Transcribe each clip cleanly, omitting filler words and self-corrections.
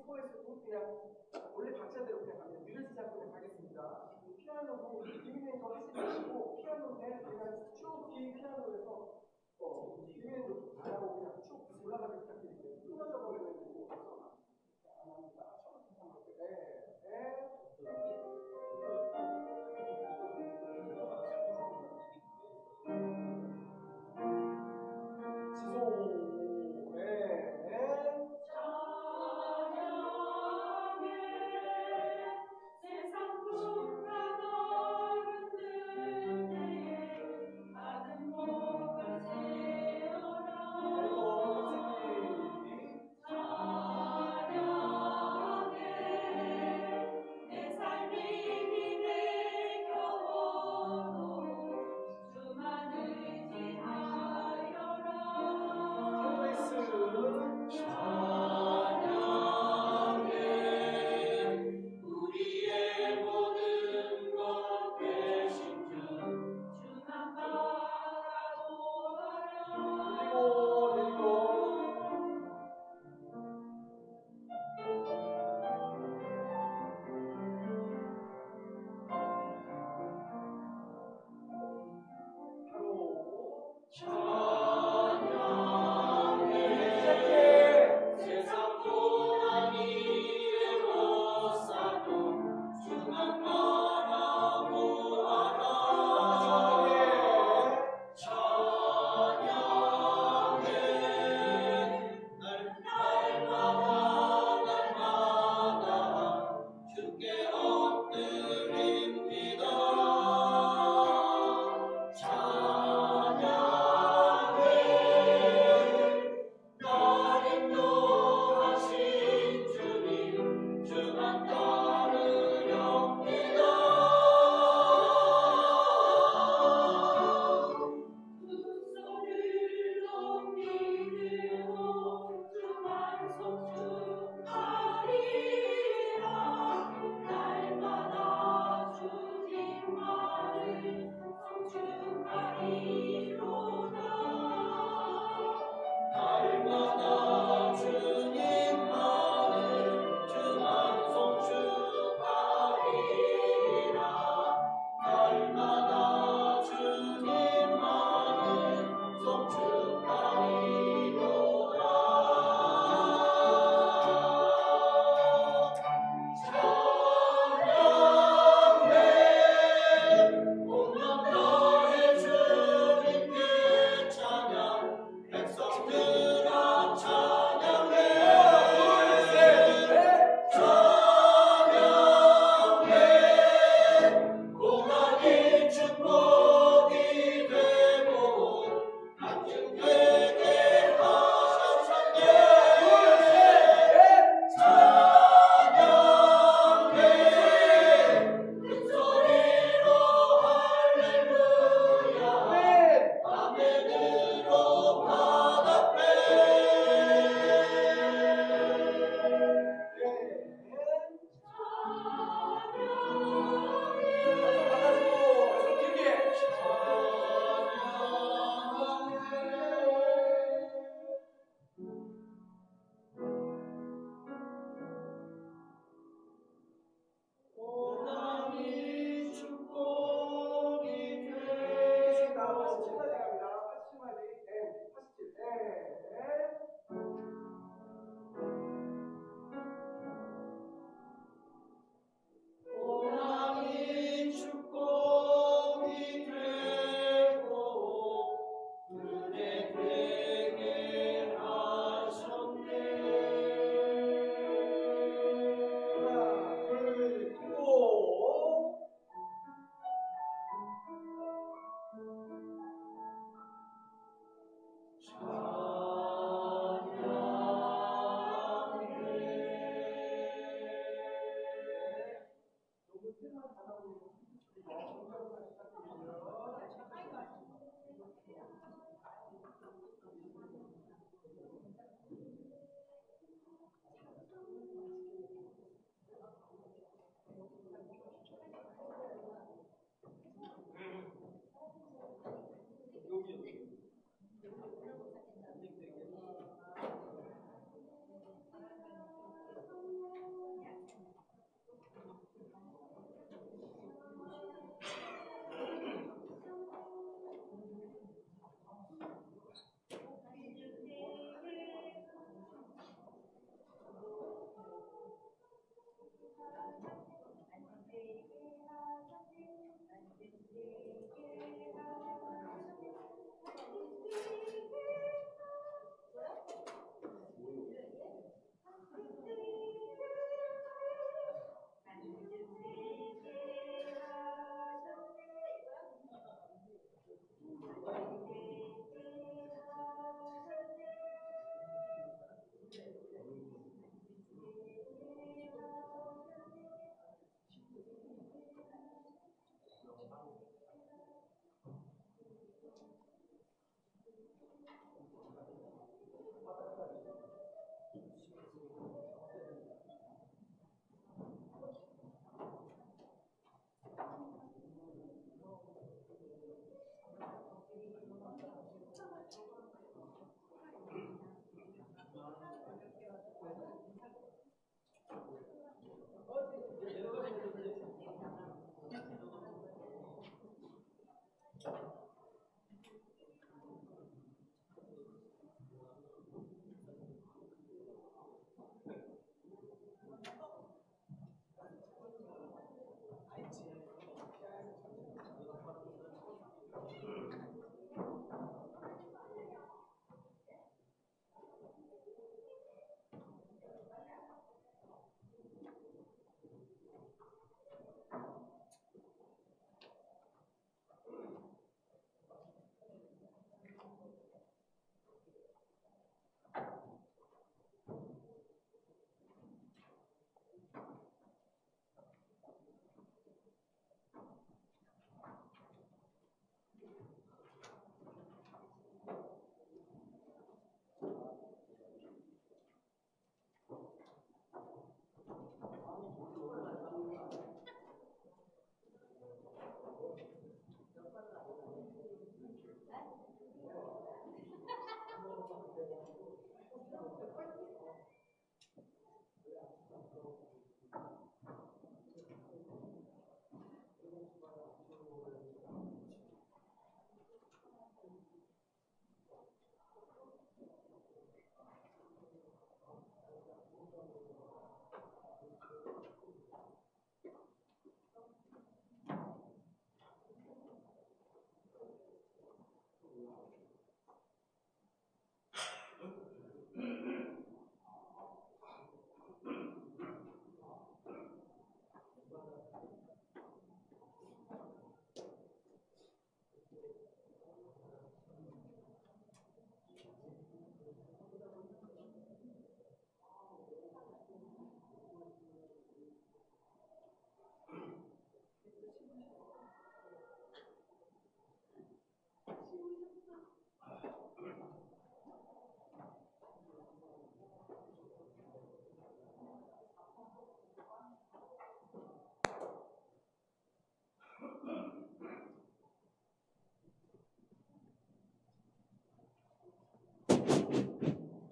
인포에서도 그냥 원래 박자대로 그냥 가면 느려지지 않고 그냥 가겠습니다. 피아노도 비밀랜도 하지 마시고 피아노인데 그냥 쭉 뒤 피아노에서 비밀랜도 안 하고 그냥 쭉 올라가게 부탁드릴게요. 끊어져 버리면 되고 안 합니다. 처음부터 한번 내 삶이 박수 받아주고, 계속 길게.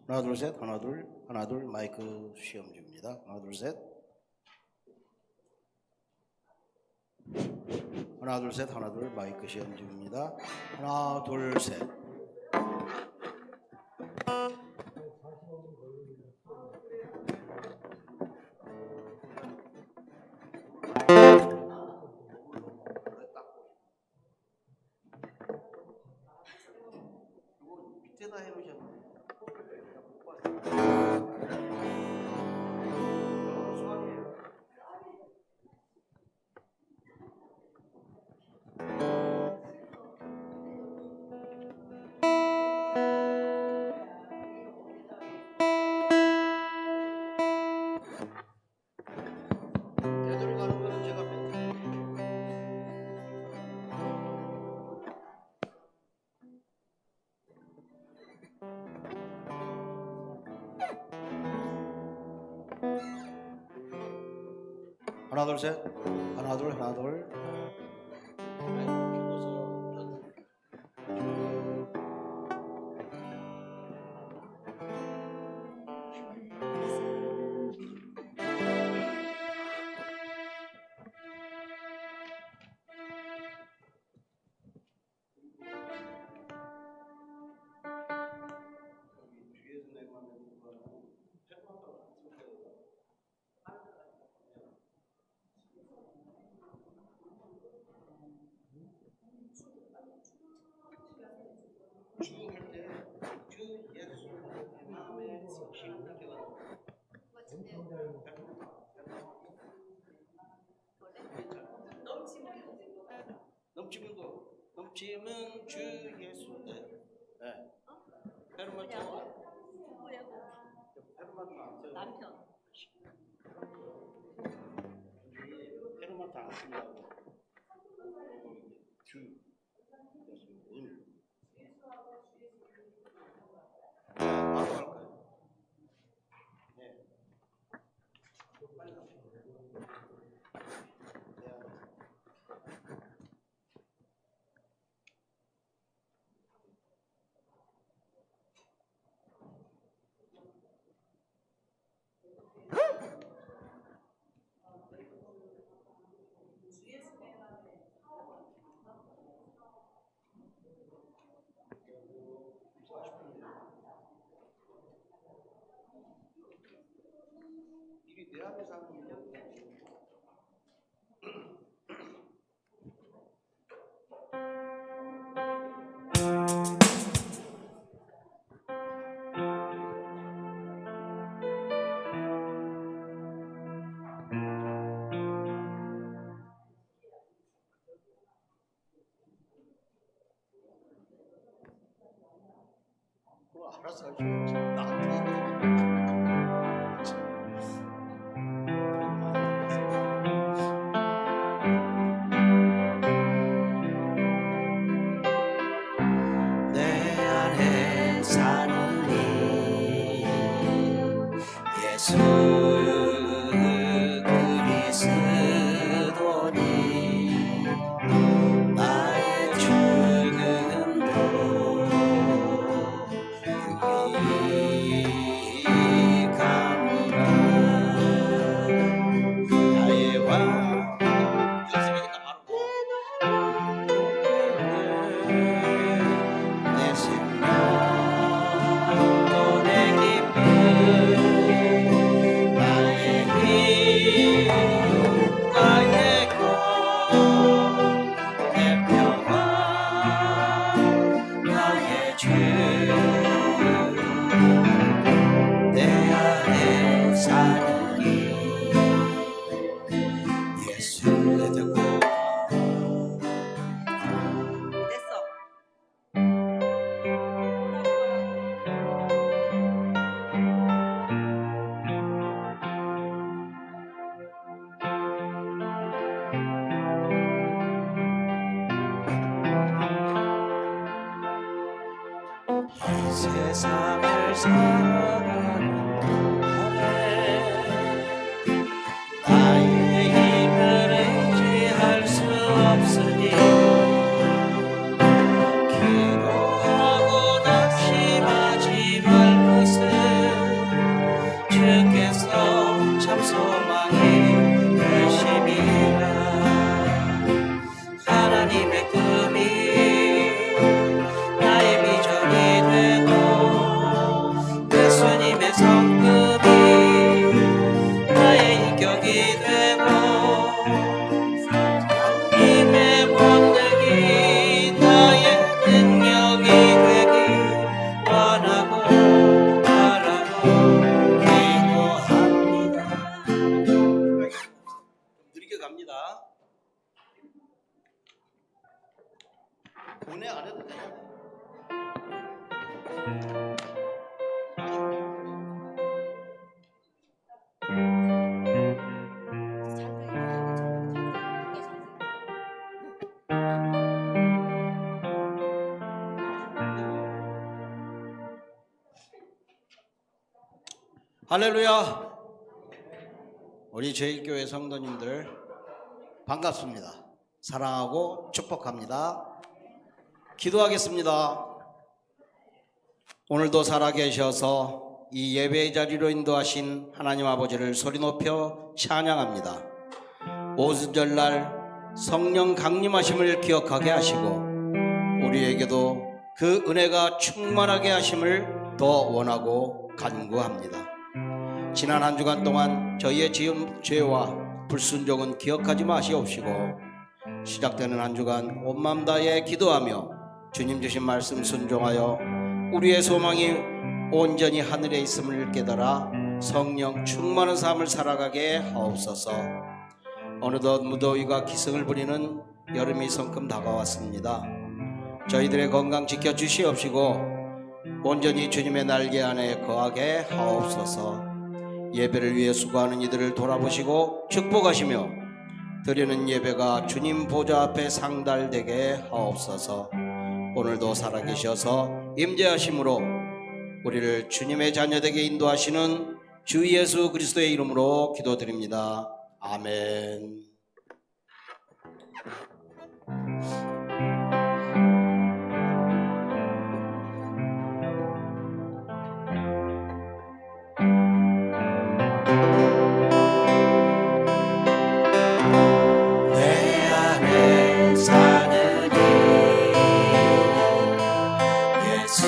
하나 둘 셋, 하나 둘 마이크 시험 중입니다. 하나 둘 셋. 하나 둘 셋, 하나 둘 마이크 시험 중입니다. 하나 둘 셋. 밑에다 해놓으셨네. 애들 가는 거는 제가 하나 둘 셋. 하나 둘. 넘치면 주 예수. 네. 페르마타. 남편. 페르마타 안 쓴다고. 주 예수. 바로 할까요? 네. 빨리 갑시다. 이게 내 앞에 사는 일이야? 알아서 하지. 나한테. 내 안에 사는 이 예수 그리스도니 나의 죽음도 유익함이라 나의 왕 연습하니까 바로 내 생명 또 내 기쁨 나의 힘 나의 것 내 평화 나의 주 내 안에 사는 이 예수 듣고 됐어. 이 세상을 살아가는 날에 나의 힘을 의지할 수 없으니 기도하고 낙심하지 말 것을 하나님의 꿈이 나의 비전이 되고 예수님의 성금이 나의 인격이 되고 하나님의 본능이 나의 능력이 되기 원하고 바라고 기도합니다. 느리게 갑니다. 보내 안 해도 돼요. 할렐루야. 우리 제일교회 성도님들 반갑습니다. 사랑하고 축복합니다. 기도하겠습니다. 오늘도 살아계셔서 이 예배의 자리로 인도하신 하나님 아버지를 소리 높여 찬양합니다. 오순절날 성령 강림하심을 기억하게 하시고 우리에게도 그 은혜가 충만하게 하심을 더 원하고 간구합니다. 지난 한 주간 동안 저희의 지은 죄와 불순종은 기억하지 마시옵시고 시작되는 한 주간 온 마음 다해 기도하며 주님 주신 말씀 순종하여 우리의 소망이 온전히 하늘에 있음을 깨달아 성령 충만한 삶을 살아가게 하옵소서. 어느덧 무더위가 기승을 부리는 여름이 성큼 다가왔습니다. 저희들의 건강 지켜주시옵시고 온전히 주님의 날개 안에 거하게 하옵소서. 예배를 위해 수고하는 이들을 돌아보시고 축복하시며 드리는 예배가 주님 보좌 앞에 상달되게 하옵소서. 오늘도 살아계셔서 임재하심으로 우리를 주님의 자녀되게 인도하시는 주 예수 그리스도의 이름으로 기도드립니다. 아멘. 내 안에 사는 예수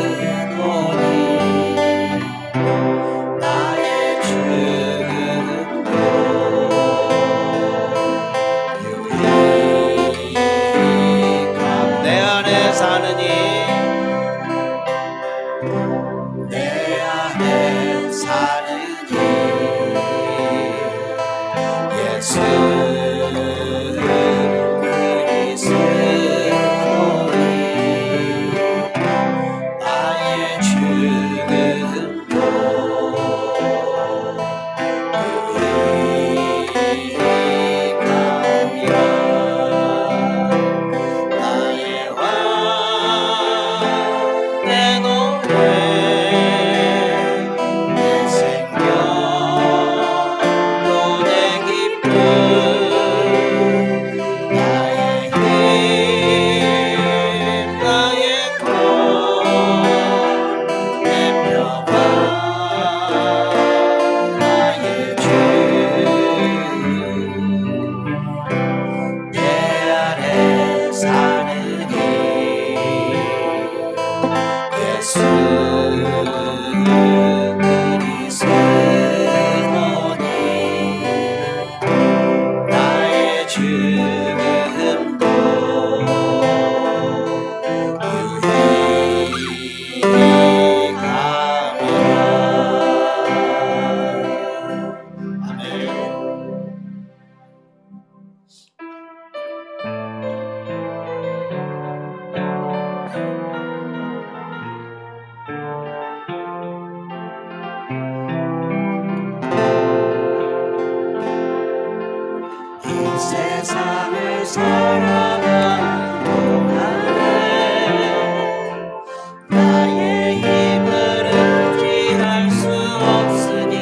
그리스도니 나의 죽음도 유익함. 내 안에 사느니 내 안에 사느니 예수 그리스도니 나의 죽음도 유익하며 나의 왕 내 노래 내 생명 또 내 기쁨 나의 힘 나의 것 내 평화 나의 주 내 안에 사느니 예수 그리스도니 나의 죽음도 유익하며. 아멘. 이 세상을 살아가는 동안에 나의 힘을 의지할 수 없으니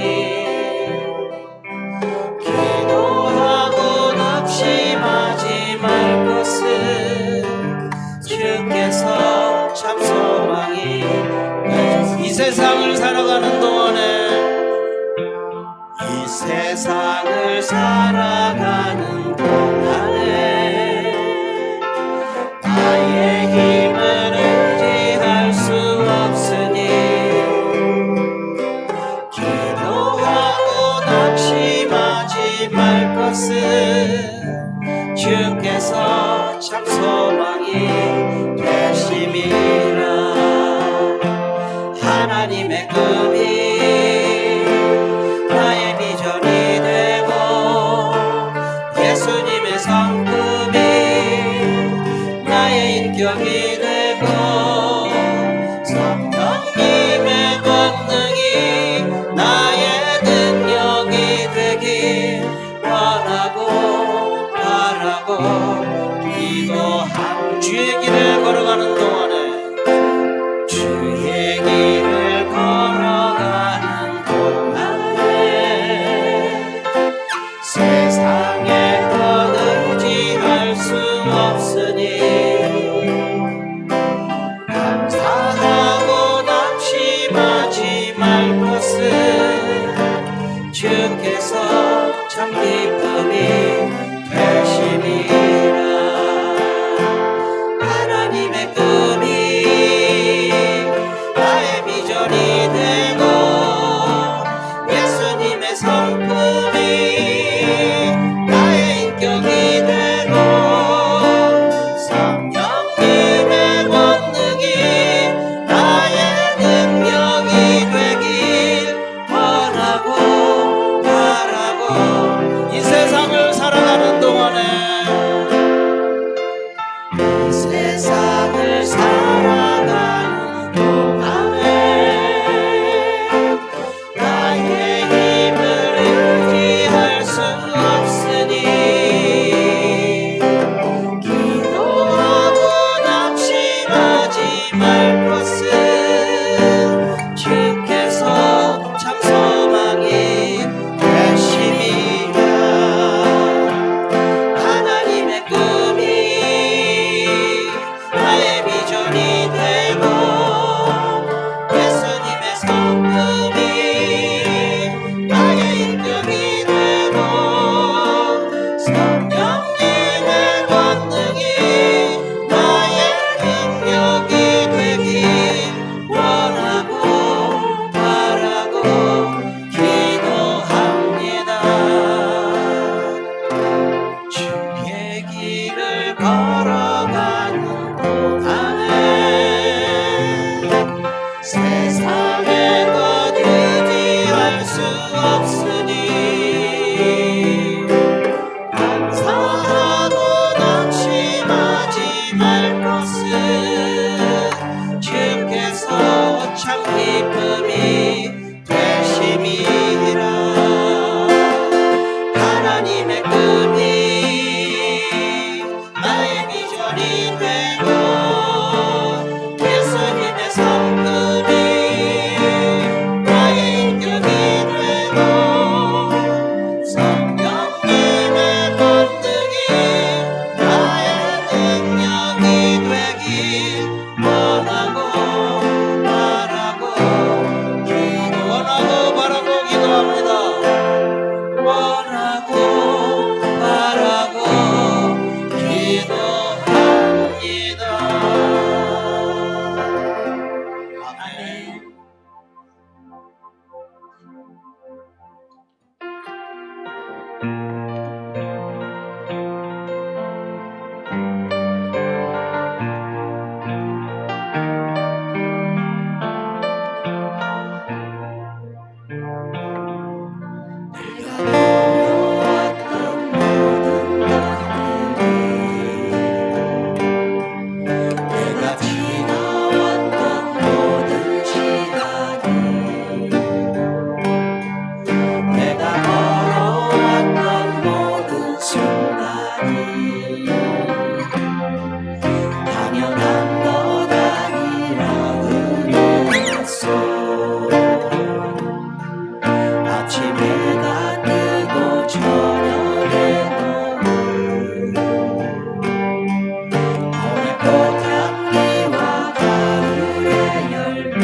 기도하고 낙심하지 말 것은 주께서 참 소망이 이 세상을 살아가는 동안에 이 세상을 살아가는 주께서 참 소망이 되심이라. 하나님의 꿈이 나의 비전이 되고 예수님의 성품이 나의 인격이 되고 성령님의 권능이 나의 능력이 되길 원하고 바라고 기도하고 주의 길을 걸어가는 동안에 주의 길을 걸어가는 동안에 세상의 것 의지할 수 없으니 감사하고 낙심하지 말 것은 주께서 참 기쁨이 되심이라. 하나님의 꿈이 나의 비전이 되고 예수님의 성품이 나의 인격이 되고 성령님의 권능이 나의 능력이 되길 원하고 바라고 이 세상을 살아가는 동안에 이 세상을 살아가는 동안에 나의 힘을 의지할 수 없으니 기도하고 낙심하지 말 것은 주께서 참 소망이 되심이라. 하나님의 꿈이 나의 비전이 되고 예수님의 성품이 나의 인격이 되고 성령님의 권능이 나의 능력이 되길 원하고 바라고 기도합니다. 주의 길을 걸어가는 동안에 세상의 것 의지할 수 없으니 감사하고 낙심하지 말 것은 주께서 참 기쁨이 되심이라. 하나님의 꿈이 나의 비전이 되고 예수님의 성품이 나의 인격이 되고 성령님의 권능이 나의 능력이 되길 원하고 바라고 기도합니다. 원하고 바라고 기도합니다. 아멘. 내가 지나왔던 모든 시간이 내가 걸어왔던 모든 순간이 당연한 것 아니라 은혜였어. 아침에 해가 뜨고 저녁에 노을 봄의 꽃향기와 가을의 열매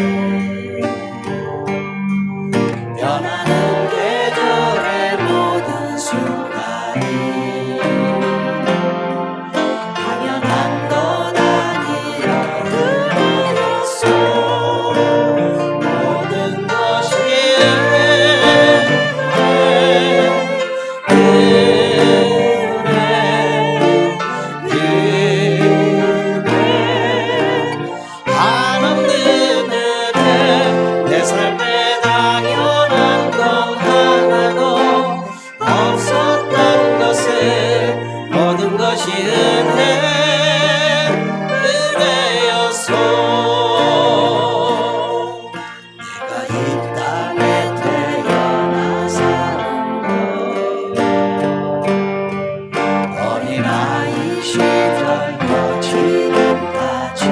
변하는 계절의 모든 순간이 당연한 것 아니라 은혜였어. 모든 것이 은혜 것이 은혜였소. 내가 이 땅에 태어나 사는 것 어린아이 시절 지금까지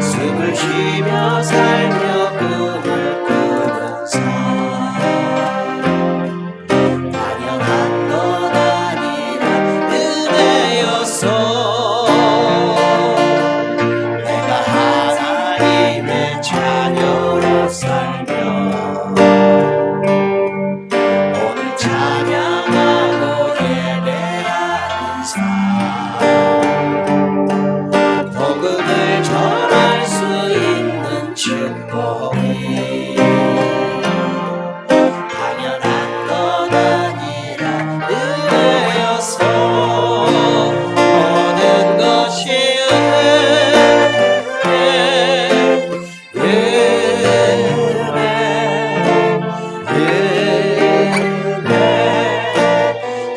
숨을 쉬며 살며 꿈을 꾸는 삶 당연한 것 아니라 은혜였소. 내가 하나님의 자녀로 살며 오늘 찬양하고 예배하는 삶 복음을 전할 수 있는 축복이 당연한 것 아니라 은혜였소. 모든 것이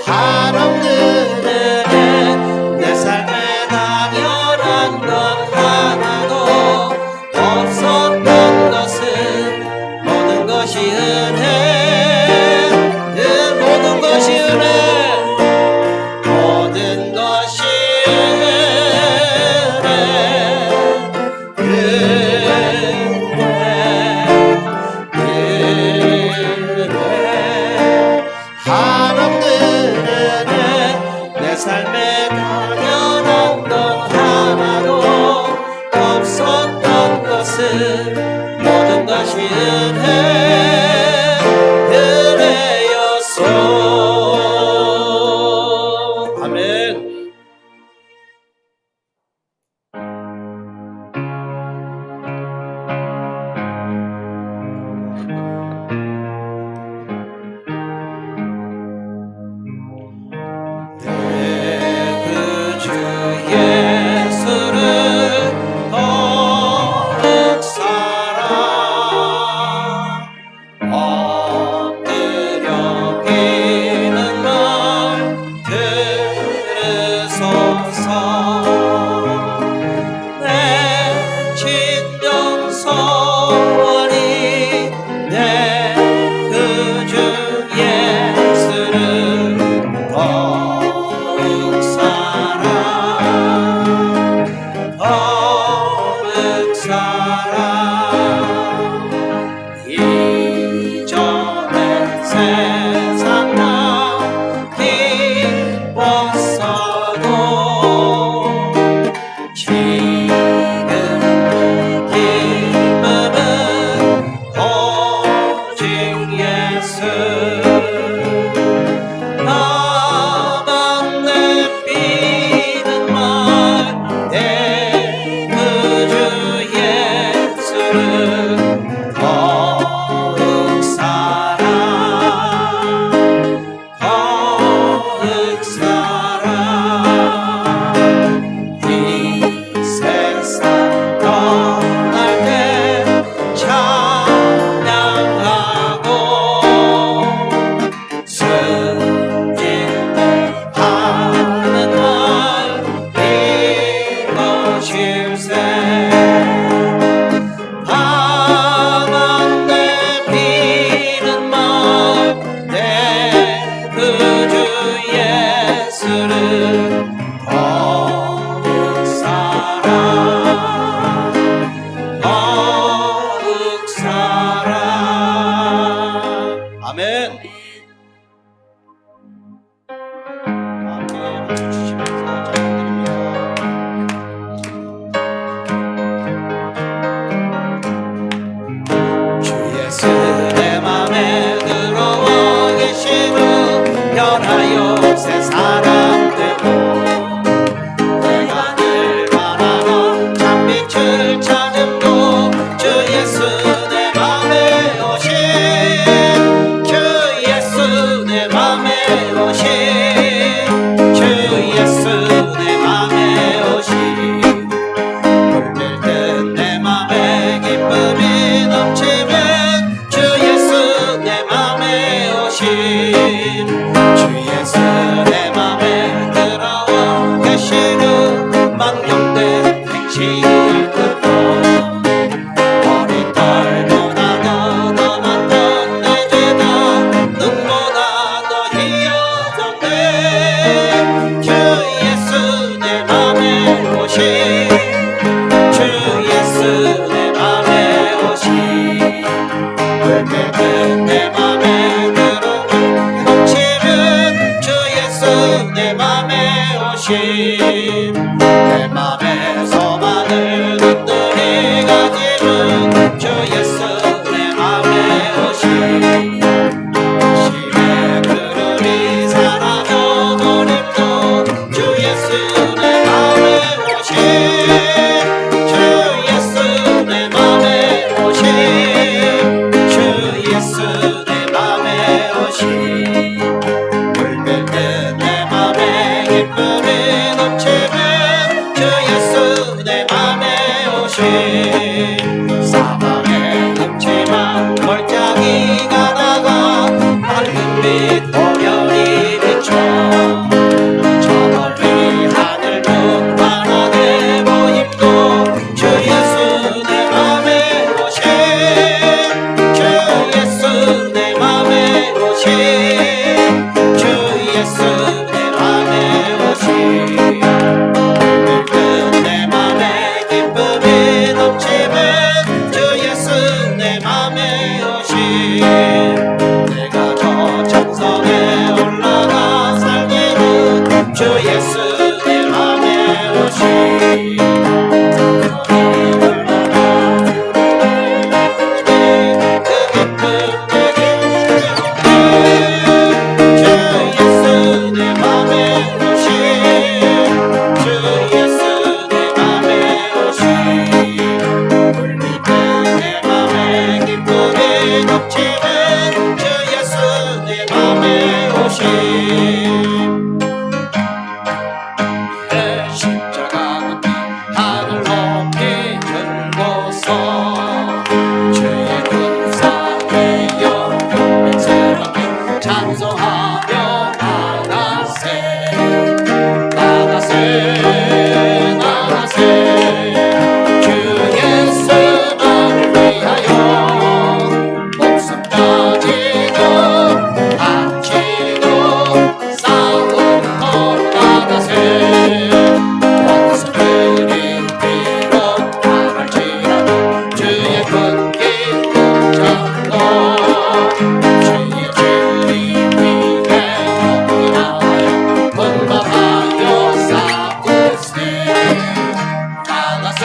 한없는 은혜 내 삶에 당연한 것 하나도 없었던 것은 모든 것이 은혜. 모든 것이 은혜. 모든 것이 한없는 은혜 내 삶에 당연한 것 하나도 없었던 것은 모든 것이 은혜였소. 아멘. 그 주 예수를 더욱 사랑 엎드려 비는 말 들으소서. 내 진정성원이 내 그 주 예수를 더욱 사랑 더욱 사랑 이전에 세상 나 기뻤어도 지금 기쁨은 오직 예수. 나만 내피는 말 내 그 주 예수를 더욱 사랑 더욱 사랑 이 세상 떠날 때 찬양하고 승진하는 날 이루실세. 나만 내피는 말 내 그 주 예수를 더욱 사랑 더욱 사랑. 아멘. 함께 박수 치시면서 찬양드립니다. 주 예수 내 맘에 들어와 계시고 변하여 새 사람 되고 내가 늘 바라던 참빛을 찾음도 주 예수 내 맘에 오신 주 예수 내 맘에 오신 주 예수 내 맘에 오신 힘들 땐 내 맘에 기쁨이 넘치면 주 예수 내 맘에 오신 주 예수 내 맘에 오심 내 맘의 소망을 든든히 가지는 주 예수 내 맘에 오심 심의 그늘이 사랑여 버림도 주 예수 내 맘에 오심 주 예수 내 맘에 오심 주 예수 내 맘에 오심 물들 듯내 맘에 기쁨이 넘치는 주 예수 내 맘에 오심 사방에 흠치만 멀쩡히 가다가 밝은 빛 보혈이 비춰 저 멀리 하늘 문만하게 보임도 주 예수 내 맘에 오심 주 예수 내 맘에 오심 주 예수 내 맘에 오심 물든 내 맘에 기쁨이 넘치는 주 예수 내 맘에 오심 내가 저 천성에 올라가 살기는 주 예수 내 맘에 오심 천성에 올라가 그 기쁨 내게 주 예수 내 맘에 오심 주 예수 내 맘에 오심 물 밑에 내 맘에 기쁨이 넘치는 주 예수 내 맘에 오심 내 십자가 하늘 높이 들고서 주의 군사의 영광스럽게 찬송하며 나가세 나가세 나가세 주 예수만을 위하여 목숨까지도 바치고 싸움터로 나가세 원수들이 비록 당할지라도 주의 큰 기쁨 잡고 주의 주님 위에 용이하여 분방하여 싸우세 나가세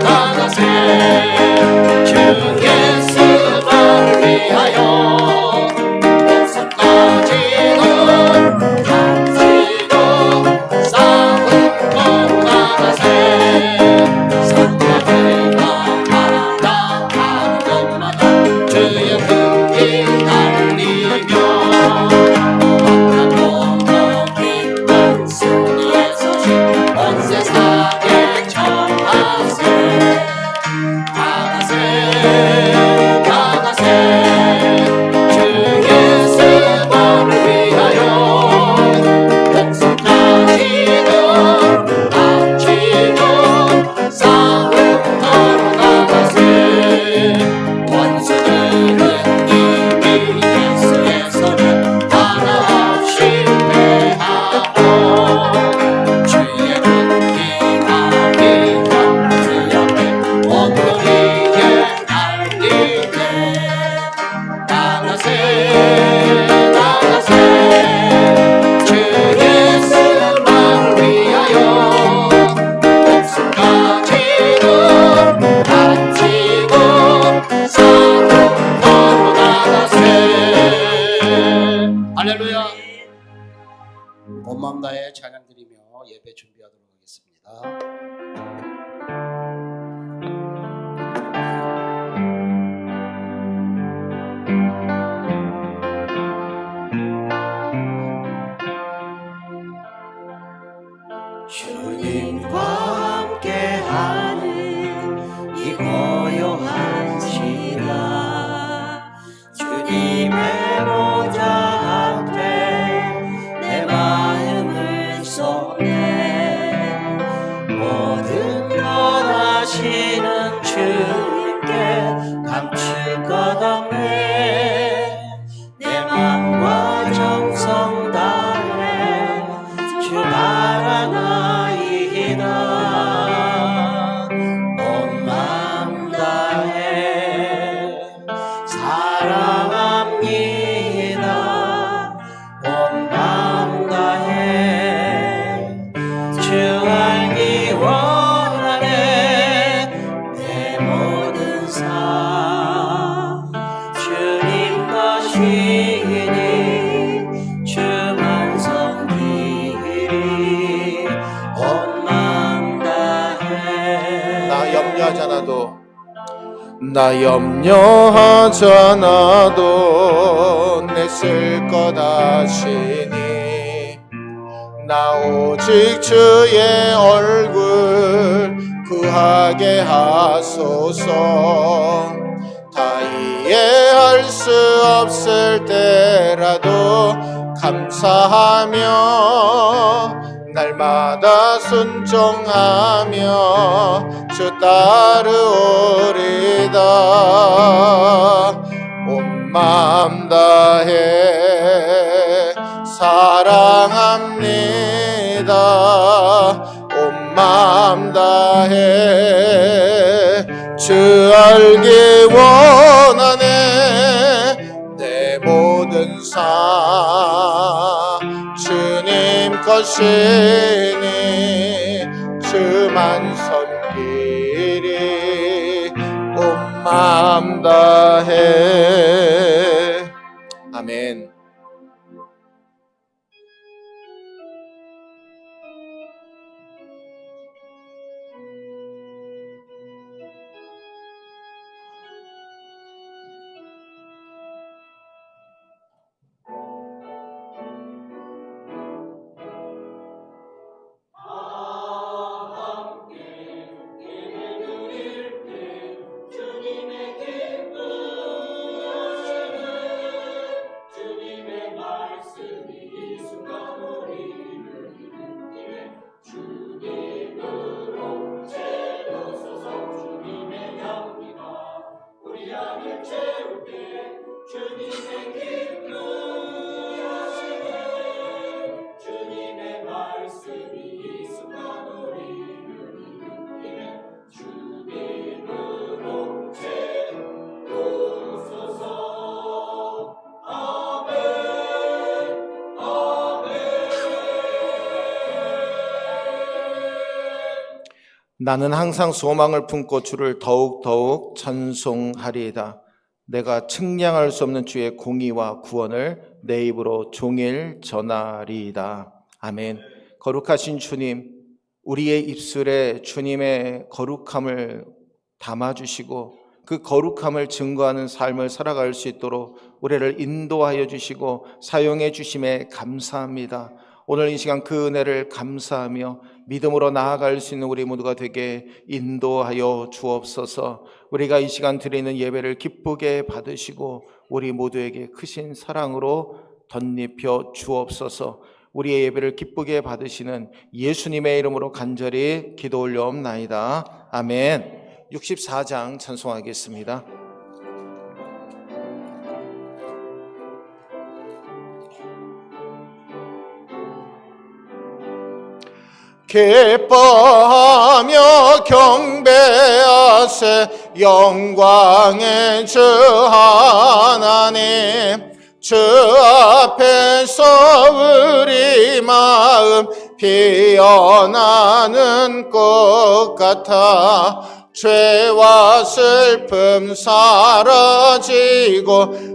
나가세 주 예수만을 위하여 목숨까지도 바치고 싸움터로 나가세 산과 바다 하는 곳마다 주의 풍기 달리며 만나보고 기쁜 승리의 소식 온 세상에 전하세 나가세 나가세 주 예수만을 위하여 목숨까지도 바치고 싸움터로 나가세 원수들은 이미 예수의 손을 하나 없이 패하고 주의 군기 나비 그 앞에 원거리에 날리네 나가세 나가세 주 예수만을 위하여 목숨까지도 바치고 싸움터로 나가세 할렐루야 온마음 다해 찬양 드리며 예배 준비하도록 하겠습니다. 주님과 함께하는 이 고요한 시간 주님의 보좌 앞에 내 마음을 쏟네 모든 나 염려하지 않아도 냈을 것 하시니 나 오직 주의 얼굴 구하게 하소서. 다 이해할 수 없을 때라도 감사하며 날마다 순종하며 주 따르오리다. 온 마음 다해 사랑합니다. 온 마음 다해 주 알기 원하네. 내 모든 삶 주님 것이니 주만 섬기리. 온 마음 다해. 아멘. 나는 항상 소망을 품고 주를 더욱더욱 찬송하리이다. 내가 측량할 수 없는 주의 공의와 구원을 내 입으로 종일 전하리이다. 아멘. 거룩하신 주님, 우리의 입술에 주님의 거룩함을 담아주시고 그 거룩함을 증거하는 삶을 살아갈 수 있도록 우리를 인도하여 주시고 사용해 주심에 감사합니다. 오늘 이 시간 그 은혜를 감사하며 믿음으로 나아갈 수 있는 우리 모두가 되게 인도하여 주옵소서. 우리가 이 시간 드리는 예배를 기쁘게 받으시고 우리 모두에게 크신 사랑으로 덧입혀 주옵소서. 우리의 예배를 기쁘게 받으시는 예수님의 이름으로 간절히 기도 올려옵나이다. 아멘. 64장 찬송하겠습니다. 기뻐하며 경배하세 영광의 주 하나님. 주 앞에서 우리 마음 피어나는 꽃 같아 죄와 슬픔 사라지고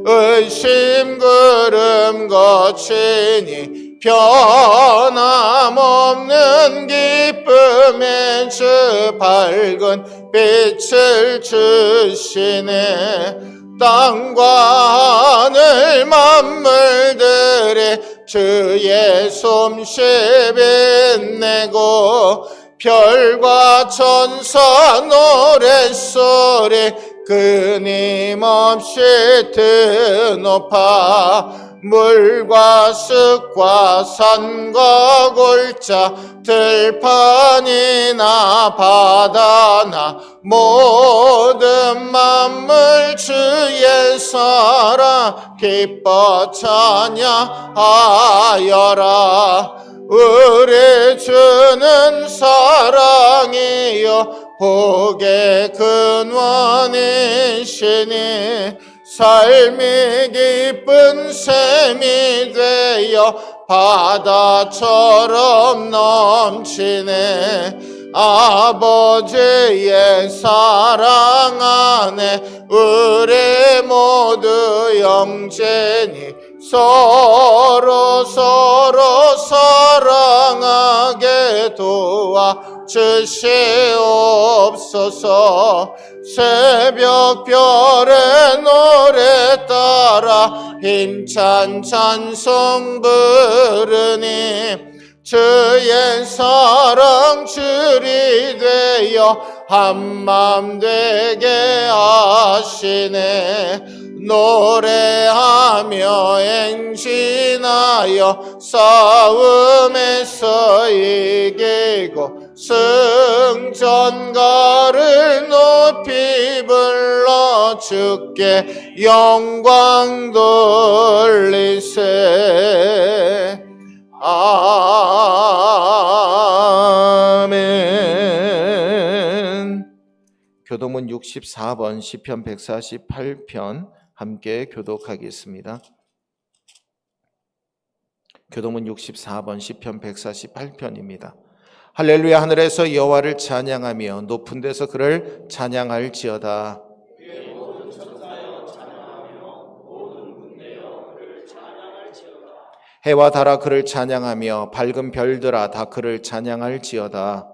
의심 그름 거치니 변함없는 기쁨의 주 밝은 빛을 주시네. 땅과 하늘 만물들이 주의 솜씨 빛내고 별과 천사 노랫소리 끊임없이 드높아 물과 습과 산과 골짜 들판이나 바다나 모든 만물 주의 사랑 기뻐 찬양하여라. 우리 주는 사랑이요 복의 근원이시니 삶이 기쁜 샘이 되어 바다처럼 넘치네. 아버지의 사랑 안에 우리 모두 영제니 서로 사랑하게 도와주시옵소서. 새벽별의 노래 따라 힘찬 찬송 부르니 주의 사랑 줄이 되어 한맘 되게 하시네. 노래하며 행진하여 싸움에서 이기고 승전가를 높이 불러 주께 영광 돌리세. 아멘. 교동문 64번 시편 148편 함께 교독하겠습니다. 교동문 64번 시편 148편입니다. 할렐루야. 하늘에서 여호와를 찬양하며 높은 데서 그를 찬양할지어다. 해와 달아 그를 찬양하며 밝은 별들아 다 그를 찬양할지어다.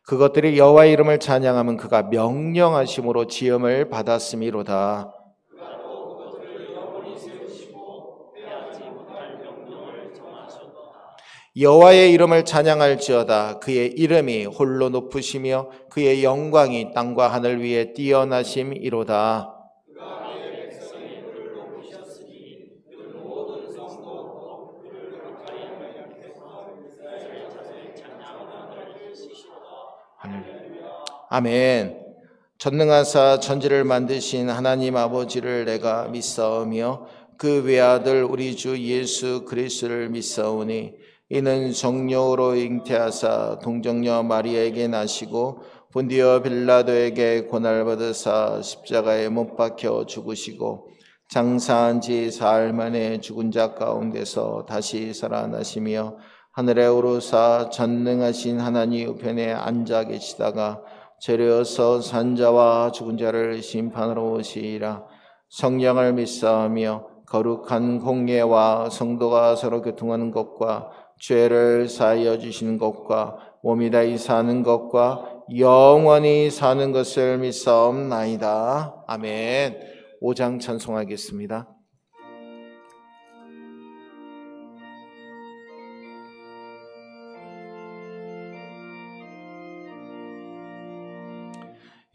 그것들이 여호와의 이름을 찬양하면 그가 명령하심으로 지음을 받았음이로다. 여호와의 이름을 찬양할지어다. 그의 이름이 홀로 높으시며 그의 영광이 땅과 하늘 위에 뛰어나심이로다. 아멘. 전능하사 천지를 만드신 하나님 아버지를 내가 믿사오며 그 외아들 우리 주 예수 그리스도를 믿사오니 이는 성령으로 잉태하사 동정녀 마리아에게 나시고 본디오 빌라도에게 고난받으사 십자가에 못 박혀 죽으시고 장사한 지 사흘 만에 죽은 자 가운데서 다시 살아나시며 하늘에 오르사 전능하신 하나님 우편에 앉아 계시다가 재려서 산자와 죽은 자를 심판하러 오시리라. 성령을 믿사오며 거룩한 공예와 성도가 서로 교통하는 것과 죄를 사하여 주시는 것과 몸이 다히 사는 것과 영원히 사는 것을 믿사옵나이다. 아멘. 5장 찬송하겠습니다.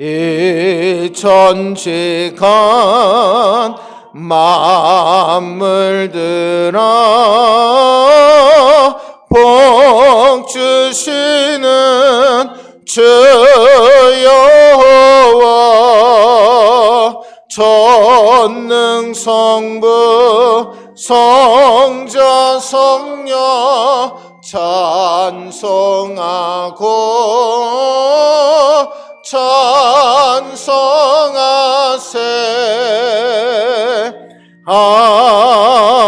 이 천지간 만물들아 복 주시는 주 여호와 전능 성부 성자 성령 찬송하고 찬송하세. 아멘.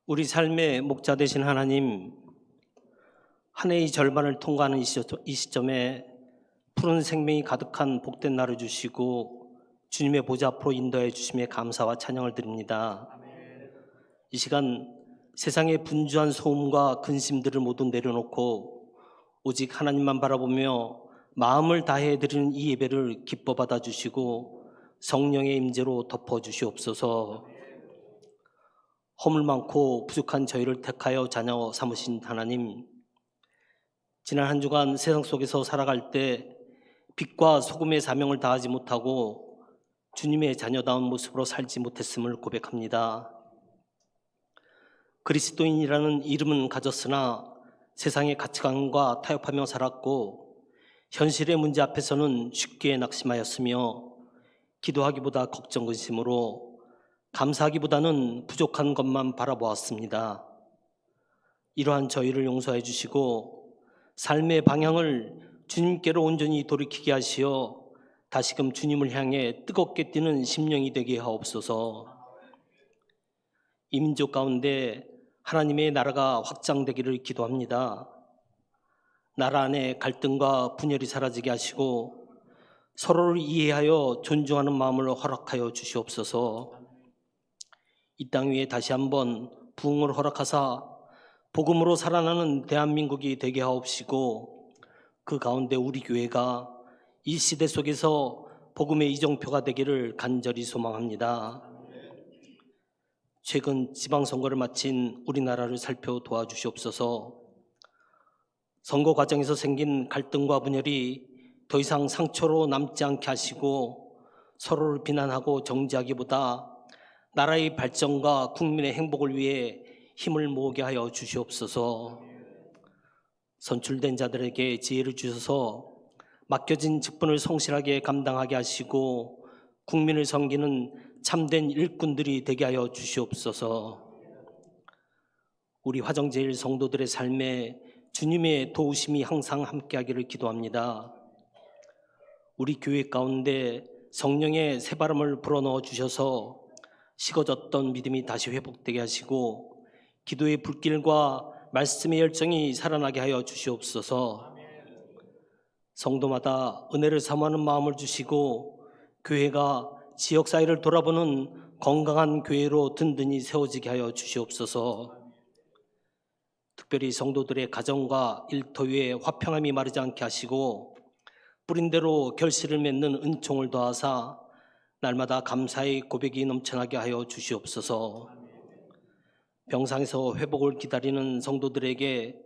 우리 삶의 목자 되신 하나님, 한 해의 절반을 통과하는 이 시점에 푸른 생명이 가득한 복된 날을 주시고 주님의 보좌 앞으로 인도해 주심에 감사와 찬양을 드립니다. 이 시간 세상의 분주한 소음과 근심들을 모두 내려놓고 오직 하나님만 바라보며 마음을 다해 드리는 이 예배를 기뻐 받아주시고 성령의 임재로 덮어주시옵소서. 허물 많고 부족한 저희를 택하여 자녀 삼으신 하나님, 지난 한 주간 세상 속에서 살아갈 때 빛과 소금의 사명을 다하지 못하고 주님의 자녀다운 모습으로 살지 못했음을 고백합니다. 그리스도인이라는 이름은 가졌으나 세상의 가치관과 타협하며 살았고 현실의 문제 앞에서는 쉽게 낙심하였으며 기도하기보다 걱정 근심으로 감사하기보다는 부족한 것만 바라보았습니다. 이러한 저희를 용서해 주시고 삶의 방향을 주님께로 온전히 돌이키게 하시어 다시금 주님을 향해 뜨겁게 뛰는 심령이 되게 하옵소서. 이 민족 가운데 하나님의 나라가 확장되기를 기도합니다. 나라 안에 갈등과 분열이 사라지게 하시고 서로를 이해하여 존중하는 마음을 허락하여 주시옵소서. 이 땅 위에 다시 한번 부흥을 허락하사 복음으로 살아나는 대한민국이 되게 하옵시고 그 가운데 우리 교회가 이 시대 속에서 복음의 이정표가 되기를 간절히 소망합니다. 최근 지방선거를 마친 우리나라를 살펴 도와주시옵소서. 선거 과정에서 생긴 갈등과 분열이 더 이상 상처로 남지 않게 하시고 서로를 비난하고 정죄하기보다 나라의 발전과 국민의 행복을 위해 힘을 모으게 하여 주시옵소서. 선출된 자들에게 지혜를 주셔서 맡겨진 직분을 성실하게 감당하게 하시고 국민을 섬기는 참된 일꾼들이 되게 하여 주시옵소서. 우리 화정제일 성도들의 삶에 주님의 도우심이 항상 함께하기를 기도합니다. 우리 교회 가운데 성령의 새바람을 불어넣어 주셔서 식어졌던 믿음이 다시 회복되게 하시고 기도의 불길과 말씀의 열정이 살아나게 하여 주시옵소서. 성도마다 은혜를 사모하는 마음을 주시고 교회가 지역사회를 돌아보는 건강한 교회로 든든히 세워지게 하여 주시옵소서. 특별히 성도들의 가정과 일터 위에 화평함이 마르지 않게 하시고 뿌린 대로 결실을 맺는 은총을 더하사 날마다 감사의 고백이 넘쳐나게 하여 주시옵소서. 병상에서 회복을 기다리는 성도들에게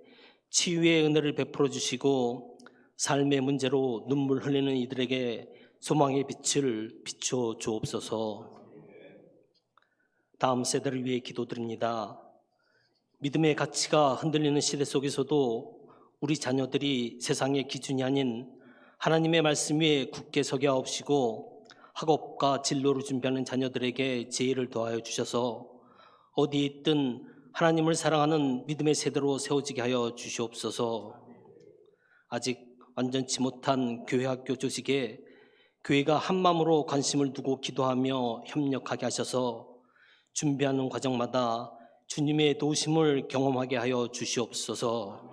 치유의 은혜를 베풀어 주시고 삶의 문제로 눈물 흘리는 이들에게 소망의 빛을 비춰 주옵소서. 다음 세대를 위해 기도드립니다. 믿음의 가치가 흔들리는 시대 속에서도 우리 자녀들이 세상의 기준이 아닌 하나님의 말씀 위에 굳게 서게 하옵시고 학업과 진로를 준비하는 자녀들에게 지혜를 더하여 주셔서 어디에 있든 하나님을 사랑하는 믿음의 세대로 세워지게 하여 주시옵소서. 아직 완전치 못한 교회 학교 조직에 교회가 한마음으로 관심을 두고 기도하며 협력하게 하셔서 준비하는 과정마다 주님의 도우심을 경험하게 하여 주시옵소서.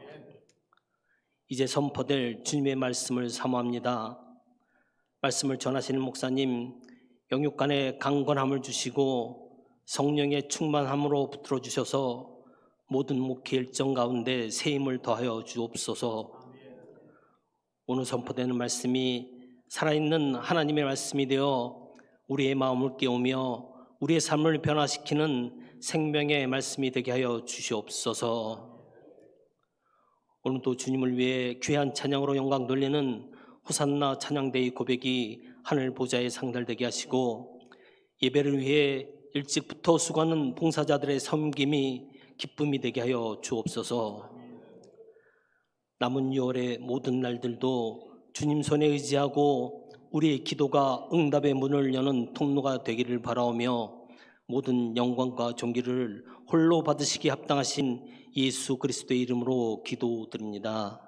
이제 선포될 주님의 말씀을 사모합니다. 말씀을 전하시는 목사님, 영육간의 강건함을 주시고 성령의 충만함으로 붙들어 주셔서 모든 목회 일정 가운데 새 힘을 더하여 주옵소서. 오늘 선포되는 말씀이 살아있는 하나님의 말씀이 되어 우리의 마음을 깨우며 우리의 삶을 변화시키는 생명의 말씀이 되게 하여 주시옵소서. 오늘도 주님을 위해 귀한 찬양으로 영광 돌리는 호산나 찬양대의 고백이 하늘 보좌에 상달되게 하시고 예배를 위해 일찍부터 수고하는 봉사자들의 섬김이 기쁨이 되게 하여 주옵소서. 남은 6월의 모든 날들도 주님 손에 의지하고 우리의 기도가 응답의 문을 여는 통로가 되기를 바라오며 모든 영광과 존귀를 홀로 받으시기 합당하신 예수 그리스도의 이름으로 기도드립니다.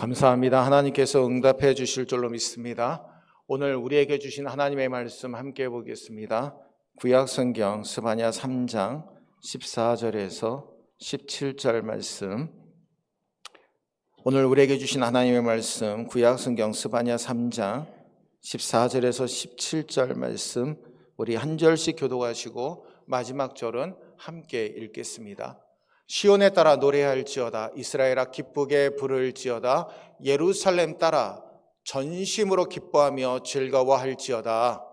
감사합니다. 하나님께서 응답해 주실 줄로 믿습니다. 오늘 우리에게 주신 하나님의 말씀 함께 보겠습니다. 구약성경 스바냐 3장 14절에서 17절 말씀. 오늘 우리에게 주신 하나님의 말씀 구약성경 스바냐 3장 14절에서 17절 말씀 우리 한 절씩 교독하시고 마지막 절은 함께 읽겠습니다. 시온에 따라 노래할지어다. 이스라엘아 기쁘게 부를지어다. 예루살렘 따라 전심으로 기뻐하며 즐거워할지어다.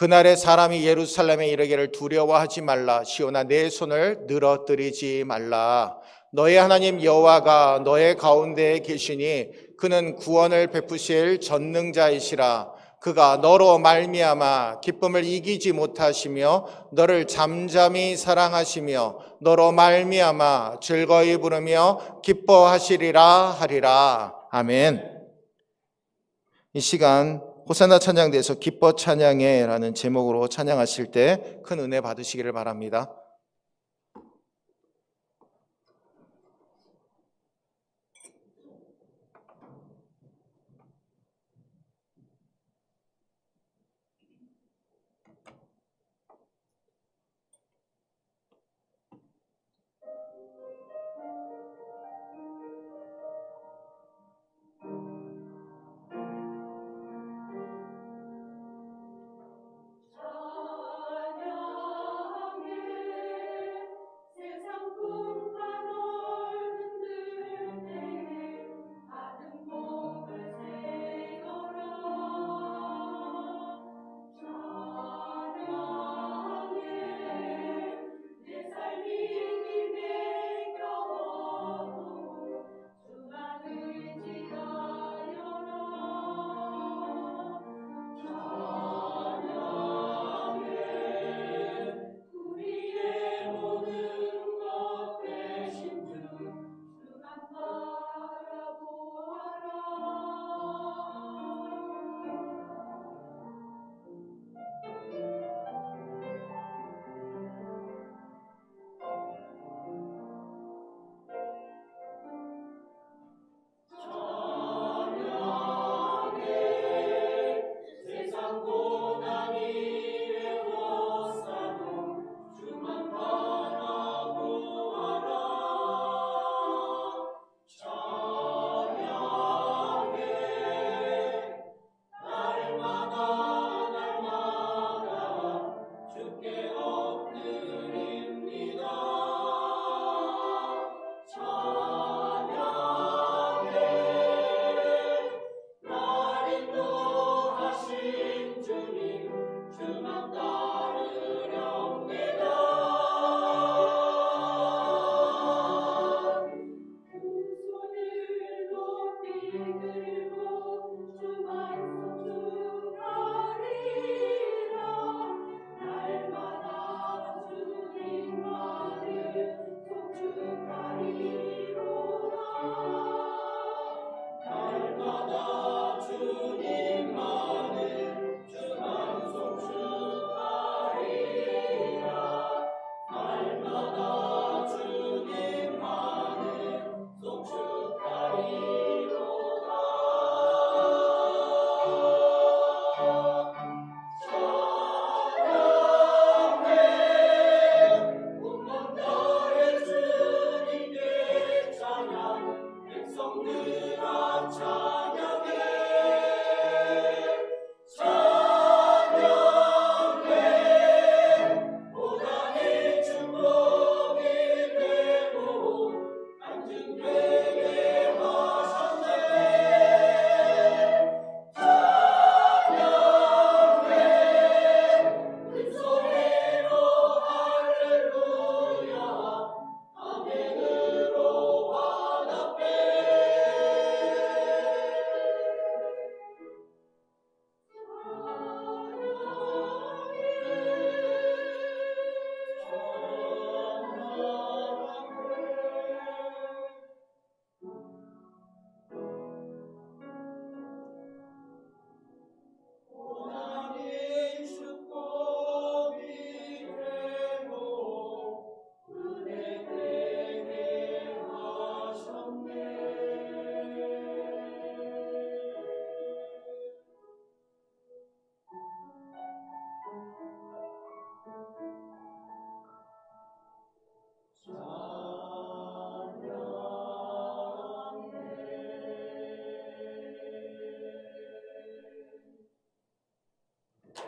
그날에 사람이 예루살렘에 이르기를 두려워하지 말라. 시온아 내 손을 늘어뜨리지 말라. 너의 하나님 여호와가 너의 가운데에 계시니 그는 구원을 베푸실 전능자이시라. 그가 너로 말미암아 기쁨을 이기지 못하시며 너를 잠잠히 사랑하시며 너로 말미암아 즐거이 부르며 기뻐하시리라 하리라. 아멘. 이 시간 호산나 찬양대에서 기뻐 찬양해 라는 제목으로 찬양하실 때 큰 은혜 받으시기를 바랍니다.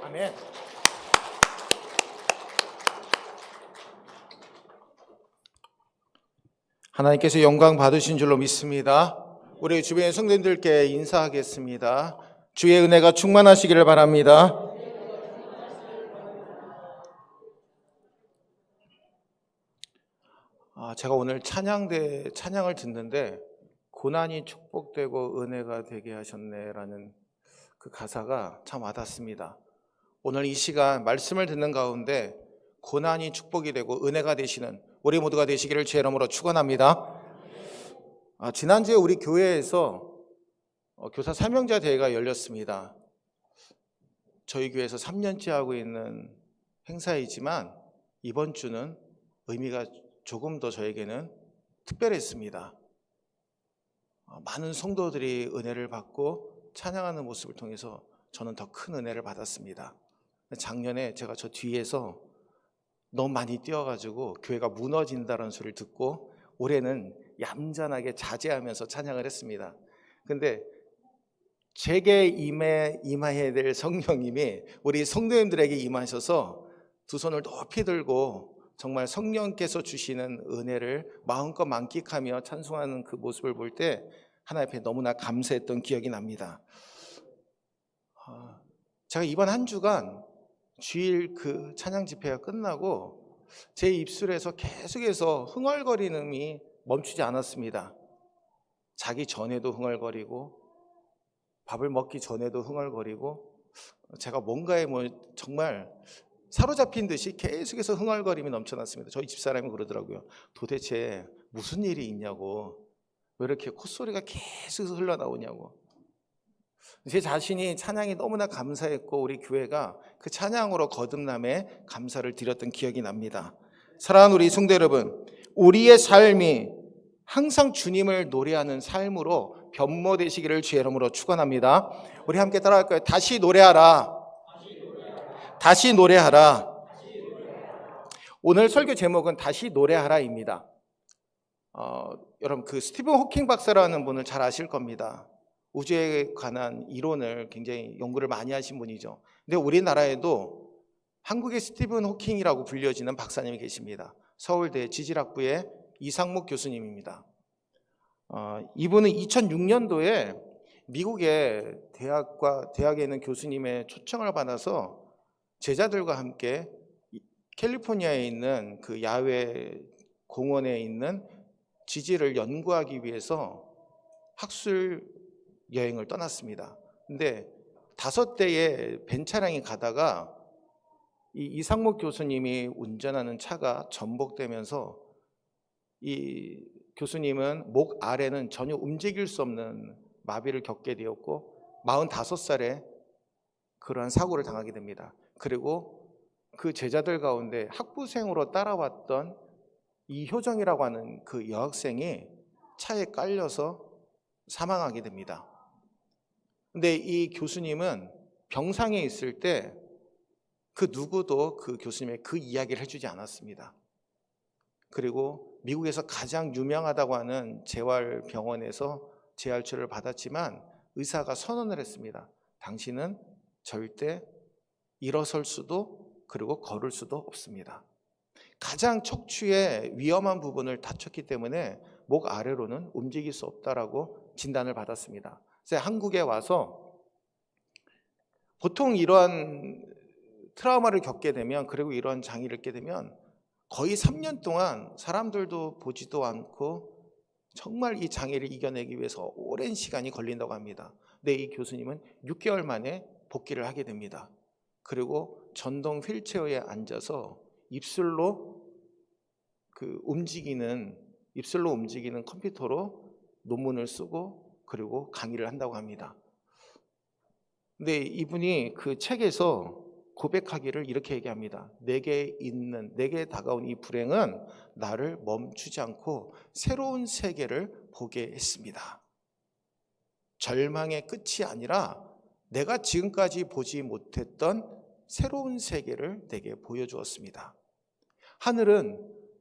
아멘. 하나님께서 영광 받으신 줄로 믿습니다. 우리 주변의 성도님들께 인사하겠습니다. 주의 은혜가 충만하시기를 바랍니다. 제가 오늘 찬양을 듣는데 고난이 축복되고 은혜가 되게 하셨네라는 그 가사가 참 와닿습니다. 오늘 이 시간 말씀을 듣는 가운데 고난이 축복이 되고 은혜가 되시는 우리 모두가 되시기를 주의 이름으로 축원합니다. 지난주에 우리 교회에서 교사 사명자 대회가 열렸습니다. 저희 교회에서 3년째 하고 있는 행사이지만 이번 주는 의미가 조금 더 저에게는 특별했습니다. 많은 성도들이 은혜를 받고 찬양하는 모습을 통해서 저는 더 큰 은혜를 받았습니다. 작년에 제가 저 뒤에서 너무 많이 뛰어가지고 교회가 무너진다는 소리를 듣고 올해는 얌전하게 자제하면서 찬양을 했습니다. 근데 제게 임해야 될 성령님이 우리 성도님들에게 임하셔서 두 손을 높이 들고 정말 성령께서 주시는 은혜를 마음껏 만끽하며 찬송하는 그 모습을 볼 때 하나님 앞에 너무나 감사했던 기억이 납니다. 제가 이번 한 주간 주일 그 찬양 집회가 끝나고 제 입술에서 계속해서 흥얼거리는이 멈추지 않았습니다. 자기 전에도 흥얼거리고 밥을 먹기 전에도 흥얼거리고 제가 뭔가에 정말 사로잡힌 듯이 계속해서 흥얼거림이 넘쳐났습니다. 저희 집사람이 그러더라고요. 도대체 무슨 일이 있냐고, 왜 이렇게 콧소리가 계속 흘러나오냐고. 제 자신이 찬양이 너무나 감사했고 우리 교회가 그 찬양으로 거듭남에 감사를 드렸던 기억이 납니다. 사랑하는 우리 성도 여러분, 우리의 삶이 항상 주님을 노래하는 삶으로 변모되시기를 주의 이름으로 축원합니다. 우리 함께 따라할 거예요. 다시 노래하라. 다시 노래하라. 오늘 설교 제목은 다시 노래하라입니다. 여러분 그 스티븐 호킹 박사라는 분을 잘 아실 겁니다. 우주에 관한 이론을 굉장히 연구를 많이 하신 분이죠. 근데 우리나라에도 한국의 스티븐 호킹이라고 불려지는 박사님이 계십니다. 서울대 지질학부의 이상목 교수님입니다. 이분은 2006년도에 미국의 대학에 있는 교수님의 초청을 받아서 제자들과 함께 캘리포니아에 있는 그 야외 공원에 있는 지질을 연구하기 위해서 학술 여행을 떠났습니다. 근데 5대의 벤 차량이 가다가 이 이상목 교수님이 운전하는 차가 전복되면서 이 교수님은 목 아래는 전혀 움직일 수 없는 마비를 겪게 되었고 45살에 그러한 사고를 당하게 됩니다. 그리고 그 제자들 가운데 학부생으로 따라왔던 이효정이라고 하는 그 여학생이 차에 깔려서 사망하게 됩니다. 근데 이 교수님은 병상에 있을 때 그 누구도 그 교수님의 그 이야기를 해주지 않았습니다. 그리고 미국에서 가장 유명하다고 하는 재활병원에서 재활치료를 받았지만 의사가 선언을 했습니다. 당신은 절대 일어설 수도 그리고 걸을 수도 없습니다. 가장 척추의 위험한 부분을 다쳤기 때문에 목 아래로는 움직일 수 없다라고 진단을 받았습니다. 그래서 한국에 와서 보통 이러한 트라우마를 겪게 되면 그리고 이런 장애를 겪게 되면 거의 3년 동안 사람들도 보지도 않고 정말 이 장애를 이겨내기 위해서 오랜 시간이 걸린다고 합니다. 근데 이 교수님은 6개월 만에 복귀를 하게 됩니다. 그리고 전동 휠체어에 앉아서 입술로 움직이는 컴퓨터로 논문을 쓰고 그리고 강의를 한다고 합니다. 근데 이분이 그 책에서 고백하기를 이렇게 얘기합니다. 내게 다가온 이 불행은 나를 멈추지 않고 새로운 세계를 보게 했습니다. 절망의 끝이 아니라 내가 지금까지 보지 못했던 새로운 세계를 내게 보여주었습니다. 하늘은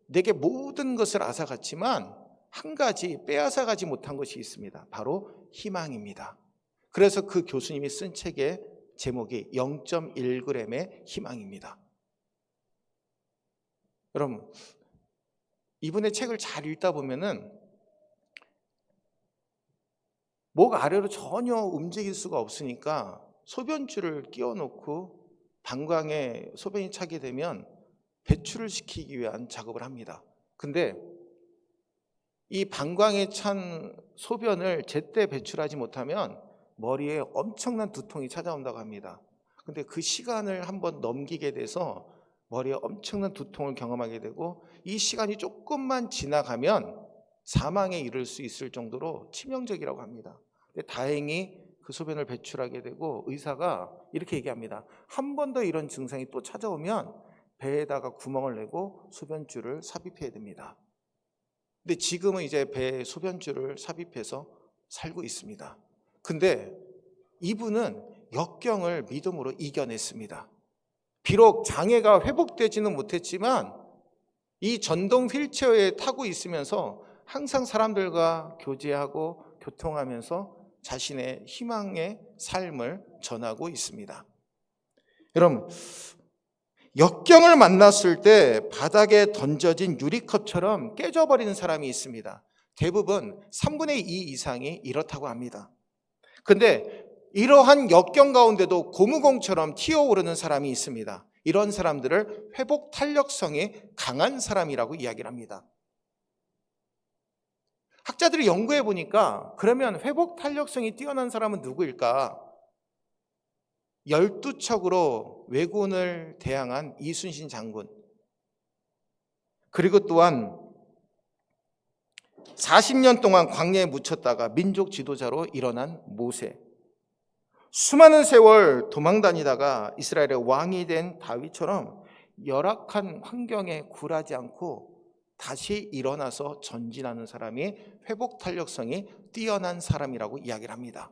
내게 모든 것을 앗아갔지만 한 가지 빼앗아가지 못한 것이 있습니다. 바로 희망입니다. 그래서 그 교수님이 쓴 책의 제목이 0.1g의 희망입니다. 여러분, 이분의 책을 잘 읽다 보면은 목 아래로 전혀 움직일 수가 없으니까 소변줄을 끼워놓고 방광에 소변이 차게 되면 배출을 시키기 위한 작업을 합니다. 근데 이 방광에 찬 소변을 제때 배출하지 못하면 머리에 엄청난 두통이 찾아온다고 합니다. 근데 그 시간을 한번 넘기게 돼서 머리에 엄청난 두통을 경험하게 되고, 이 시간이 조금만 지나가면 사망에 이를 수 있을 정도로 치명적이라고 합니다. 근데 다행히 그 소변을 배출하게 되고, 의사가 이렇게 얘기합니다. 한 번 더 이런 증상이 또 찾아오면 배에다가 구멍을 내고 소변줄을 삽입해야 됩니다. 근데 지금은 이제 배에 소변줄을 삽입해서 살고 있습니다. 근데 이분은 역경을 믿음으로 이겨냈습니다. 비록 장애가 회복되지는 못했지만 이 전동 휠체어에 타고 있으면서 항상 사람들과 교제하고 교통하면서 자신의 희망의 삶을 전하고 있습니다. 여러분, 역경을 만났을 때 바닥에 던져진 유리컵처럼 깨져버리는 사람이 있습니다. 대부분 3분의 2 이상이 이렇다고 합니다. 근데 이러한 역경 가운데도 고무공처럼 튀어오르는 사람이 있습니다. 이런 사람들을 회복 탄력성이 강한 사람이라고 이야기를 합니다. 학자들이 연구해 보니까 그러면 회복 탄력성이 뛰어난 사람은 누구일까? 12척으로 왜군을 대항한 이순신 장군, 그리고 또한 40년 동안 광야에 묻혔다가 민족 지도자로 일어난 모세, 수많은 세월 도망 다니다가 이스라엘의 왕이 된 다윗처럼 열악한 환경에 굴하지 않고 다시 일어나서 전진하는 사람이 회복 탄력성이 뛰어난 사람이라고 이야기를 합니다.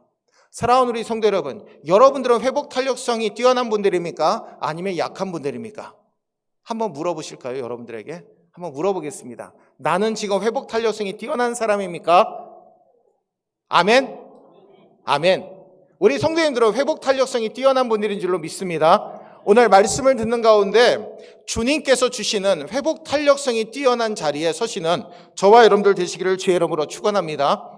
사랑하는 우리 성도 여러분, 여러분들은 회복 탄력성이 뛰어난 분들입니까? 아니면 약한 분들입니까? 한번 물어보실까요? 여러분들에게 한번 물어보겠습니다. 나는 지금 회복 탄력성이 뛰어난 사람입니까? 아멘? 아멘. 우리 성도님들은 회복 탄력성이 뛰어난 분들인 줄로 믿습니다. 오늘 말씀을 듣는 가운데 주님께서 주시는 회복 탄력성이 뛰어난 자리에 서시는 저와 여러분들 되시기를 주의 이름으로 축원합니다.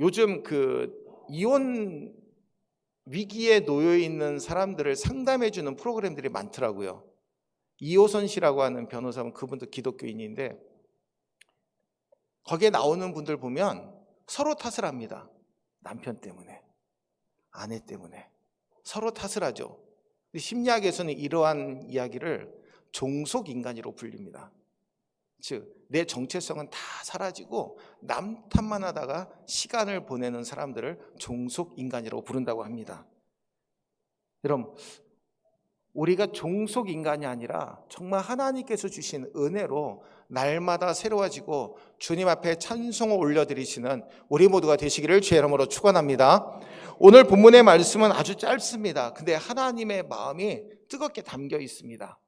요즘 이혼 위기에 놓여 있는 사람들을 상담해 주는 프로그램들이 많더라고요. 이호선 씨라고 하는 변호사분, 그분도 기독교인인데 거기에 나오는 분들 보면 서로 탓을 합니다. 남편 때문에, 아내 때문에 서로 탓을 하죠. 심리학에서는 이러한 이야기를 종속인간이라고 불립니다. 즉, 내 정체성은 다 사라지고 남 탓만 하다가 시간을 보내는 사람들을 종속인간이라고 부른다고 합니다. 여러분, 우리가 종속인간이 아니라 정말 하나님께서 주신 은혜로 날마다 새로워지고 주님 앞에 찬송을 올려드리시는 우리 모두가 되시기를 주의 이름으로 축원합니다. 오늘 본문의 말씀은 아주 짧습니다. 근데 하나님의 마음이 뜨겁게 담겨 있습니다.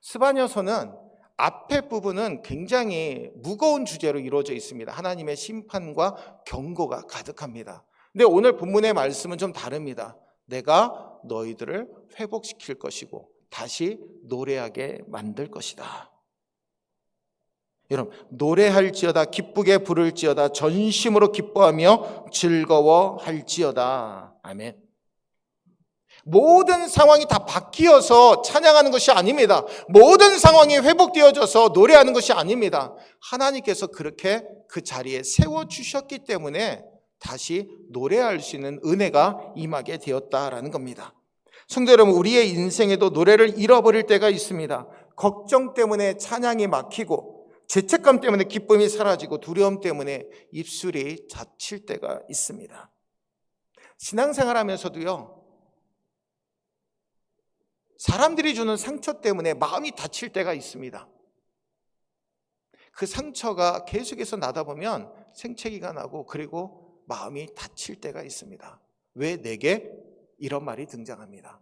스바냐서는 앞에 부분은 굉장히 무거운 주제로 이루어져 있습니다. 하나님의 심판과 경고가 가득합니다. 근데 오늘 본문의 말씀은 좀 다릅니다. 내가 너희들을 회복시킬 것이고 다시 노래하게 만들 것이다. 여러분, 노래할지어다, 기쁘게 부를지어다, 전심으로 기뻐하며 즐거워할지어다. 아멘. 모든 상황이 다 바뀌어서 찬양하는 것이 아닙니다. 모든 상황이 회복되어져서 노래하는 것이 아닙니다. 하나님께서 그렇게 그 자리에 세워주셨기 때문에 다시 노래할 수 있는 은혜가 임하게 되었다라는 겁니다. 성도 여러분, 우리의 인생에도 노래를 잃어버릴 때가 있습니다. 걱정 때문에 찬양이 막히고, 죄책감 때문에 기쁨이 사라지고, 두려움 때문에 입술이 다칠 때가 있습니다. 신앙생활 하면서도요, 사람들이 주는 상처 때문에 마음이 다칠 때가 있습니다. 그 상처가 계속해서 나다 보면 생채기가 나고, 그리고 마음이 다칠 때가 있습니다. 왜 내게? 이런 말이 등장합니다.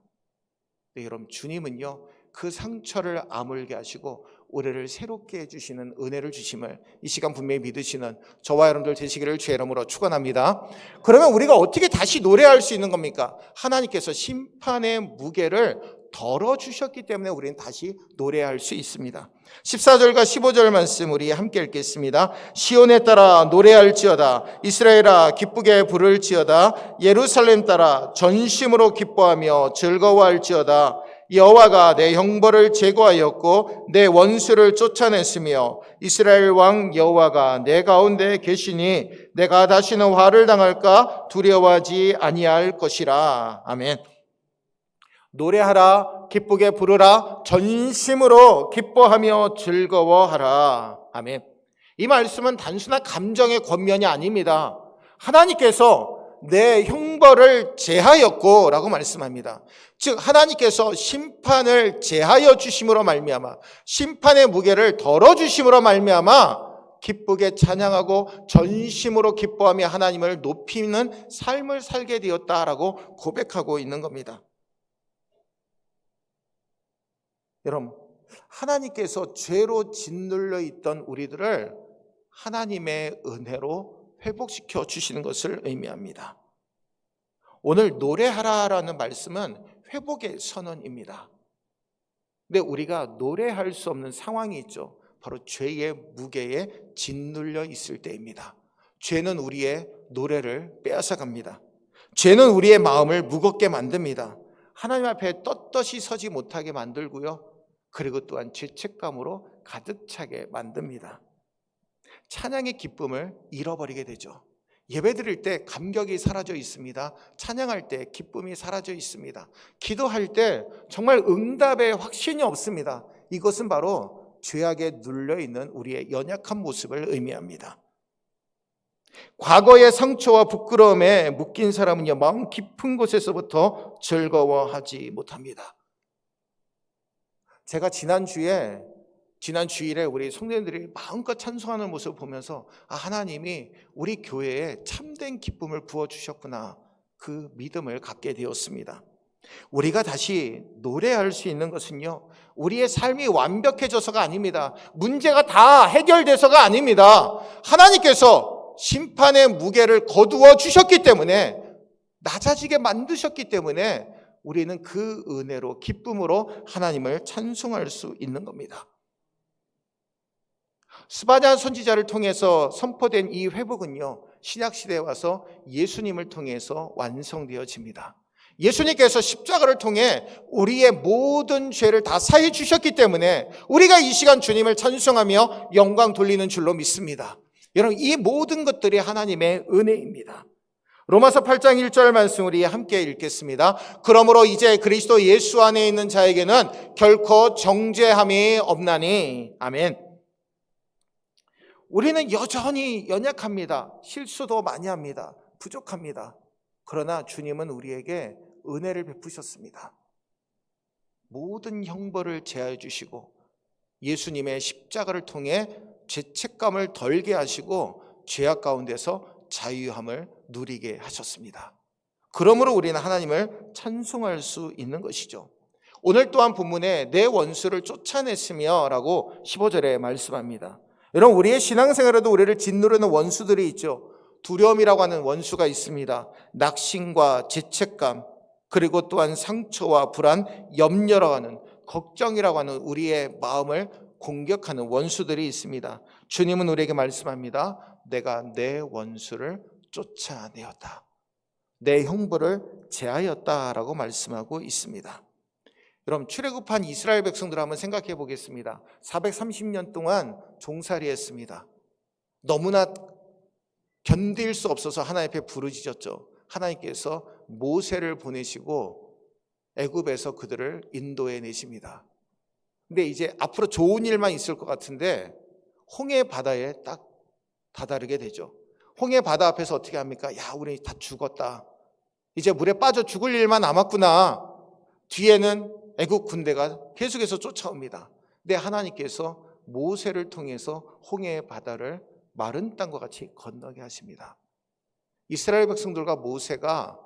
네, 여러분, 주님은요, 그 상처를 아물게 하시고 우리를 새롭게 해주시는 은혜를 주심을 이 시간 분명히 믿으시는 저와 여러분들 되시기를 주의 이름으로 축원합니다. 그러면 우리가 어떻게 다시 노래할 수 있는 겁니까? 하나님께서 심판의 무게를 덜어주셨기 때문에 우리는 다시 노래할 수 있습니다. 14절과 15절 말씀 우리 함께 읽겠습니다. 시온에 따라 노래할지어다, 이스라엘아 기쁘게 부를지어다, 예루살렘 따라 전심으로 기뻐하며 즐거워할지어다, 여호와가 내 형벌을 제거하였고 내 원수를 쫓아냈으며 이스라엘 왕 여호와가 내 가운데 계시니 내가 다시는 화를 당할까 두려워하지 아니할 것이라. 아멘. 노래하라, 기쁘게 부르라, 전심으로 기뻐하며 즐거워하라. 아멘. 이 말씀은 단순한 감정의 권면이 아닙니다. 하나님께서 내 형벌을 제하였고 라고 말씀합니다. 즉 하나님께서 심판을 제하여 주심으로 말미암아, 심판의 무게를 덜어주심으로 말미암아 기쁘게 찬양하고 전심으로 기뻐하며 하나님을 높이는 삶을 살게 되었다라고 고백하고 있는 겁니다. 여러분, 하나님께서 죄로 짓눌려 있던 우리들을 하나님의 은혜로 회복시켜 주시는 것을 의미합니다. 오늘 노래하라라는 말씀은 회복의 선언입니다. 근데 우리가 노래할 수 없는 상황이 있죠. 바로 죄의 무게에 짓눌려 있을 때입니다. 죄는 우리의 노래를 빼앗아갑니다. 죄는 우리의 마음을 무겁게 만듭니다. 하나님 앞에 떳떳이 서지 못하게 만들고요. 그리고 또한 죄책감으로 가득 차게 만듭니다. 찬양의 기쁨을 잃어버리게 되죠. 예배드릴 때 감격이 사라져 있습니다. 찬양할 때 기쁨이 사라져 있습니다. 기도할 때 정말 응답의 확신이 없습니다. 이것은 바로 죄악에 눌려있는 우리의 연약한 모습을 의미합니다. 과거의 상처와 부끄러움에 묶인 사람은요, 마음 깊은 곳에서부터 즐거워하지 못합니다. 제가 지난 주일에 우리 성도님들이 마음껏 찬송하는 모습을 보면서 하나님이 우리 교회에 참된 기쁨을 부어주셨구나, 그 믿음을 갖게 되었습니다. 우리가 다시 노래할 수 있는 것은요, 우리의 삶이 완벽해져서가 아닙니다. 문제가 다 해결돼서가 아닙니다. 하나님께서 심판의 무게를 거두어 주셨기 때문에, 낮아지게 만드셨기 때문에 우리는 그 은혜로 기쁨으로 하나님을 찬송할 수 있는 겁니다. 스바냐 선지자를 통해서 선포된 이 회복은요, 신약시대에 와서 예수님을 통해서 완성되어집니다. 예수님께서 십자가를 통해 우리의 모든 죄를 다 사해 주셨기 때문에 우리가 이 시간 주님을 찬송하며 영광 돌리는 줄로 믿습니다. 여러분, 이 모든 것들이 하나님의 은혜입니다. 로마서 8장 1절 말씀 우리 함께 읽겠습니다. 그러므로 이제 그리스도 예수 안에 있는 자에게는 결코 정죄함이 없나니. 아멘. 우리는 여전히 연약합니다. 실수도 많이 합니다. 부족합니다. 그러나 주님은 우리에게 은혜를 베푸셨습니다. 모든 형벌을 제하여 주시고 예수님의 십자가를 통해 죄책감을 덜게 하시고 죄악 가운데서 자유함을 누리게 하셨습니다. 그러므로 우리는 하나님을 찬송할 수 있는 것이죠. 오늘 또한 본문에 내 원수를 쫓아냈으며 라고 15절에 말씀합니다. 여러분, 우리의 신앙생활에도 우리를 짓누르는 원수들이 있죠. 두려움이라고 하는 원수가 있습니다. 낙심과 죄책감, 그리고 또한 상처와 불안, 염려라고 하는, 걱정이라고 하는 우리의 마음을 공격하는 원수들이 있습니다. 주님은 우리에게 말씀합니다. 내가 내 원수를 쫓아내었다. 내 형벌을 제하였다라고 말씀하고 있습니다. 여러분, 출애굽한 이스라엘 백성들 한번 생각해 보겠습니다. 430년 동안 종살이했습니다. 너무나 견딜 수 없어서 하나님 앞에 부르짖었죠. 하나님께서 모세를 보내시고 애굽에서 그들을 인도해 내십니다. 근데 이제 앞으로 좋은 일만 있을 것 같은데 홍해 바다에 딱 다다르게 되죠. 홍해 바다 앞에서 어떻게 합니까? 야, 우리 다 죽었다. 이제 물에 빠져 죽을 일만 남았구나. 뒤에는 애국 군대가 계속해서 쫓아옵니다. 근데 하나님께서 모세를 통해서 홍해의 바다를 마른 땅과 같이 건너게 하십니다. 이스라엘 백성들과 모세가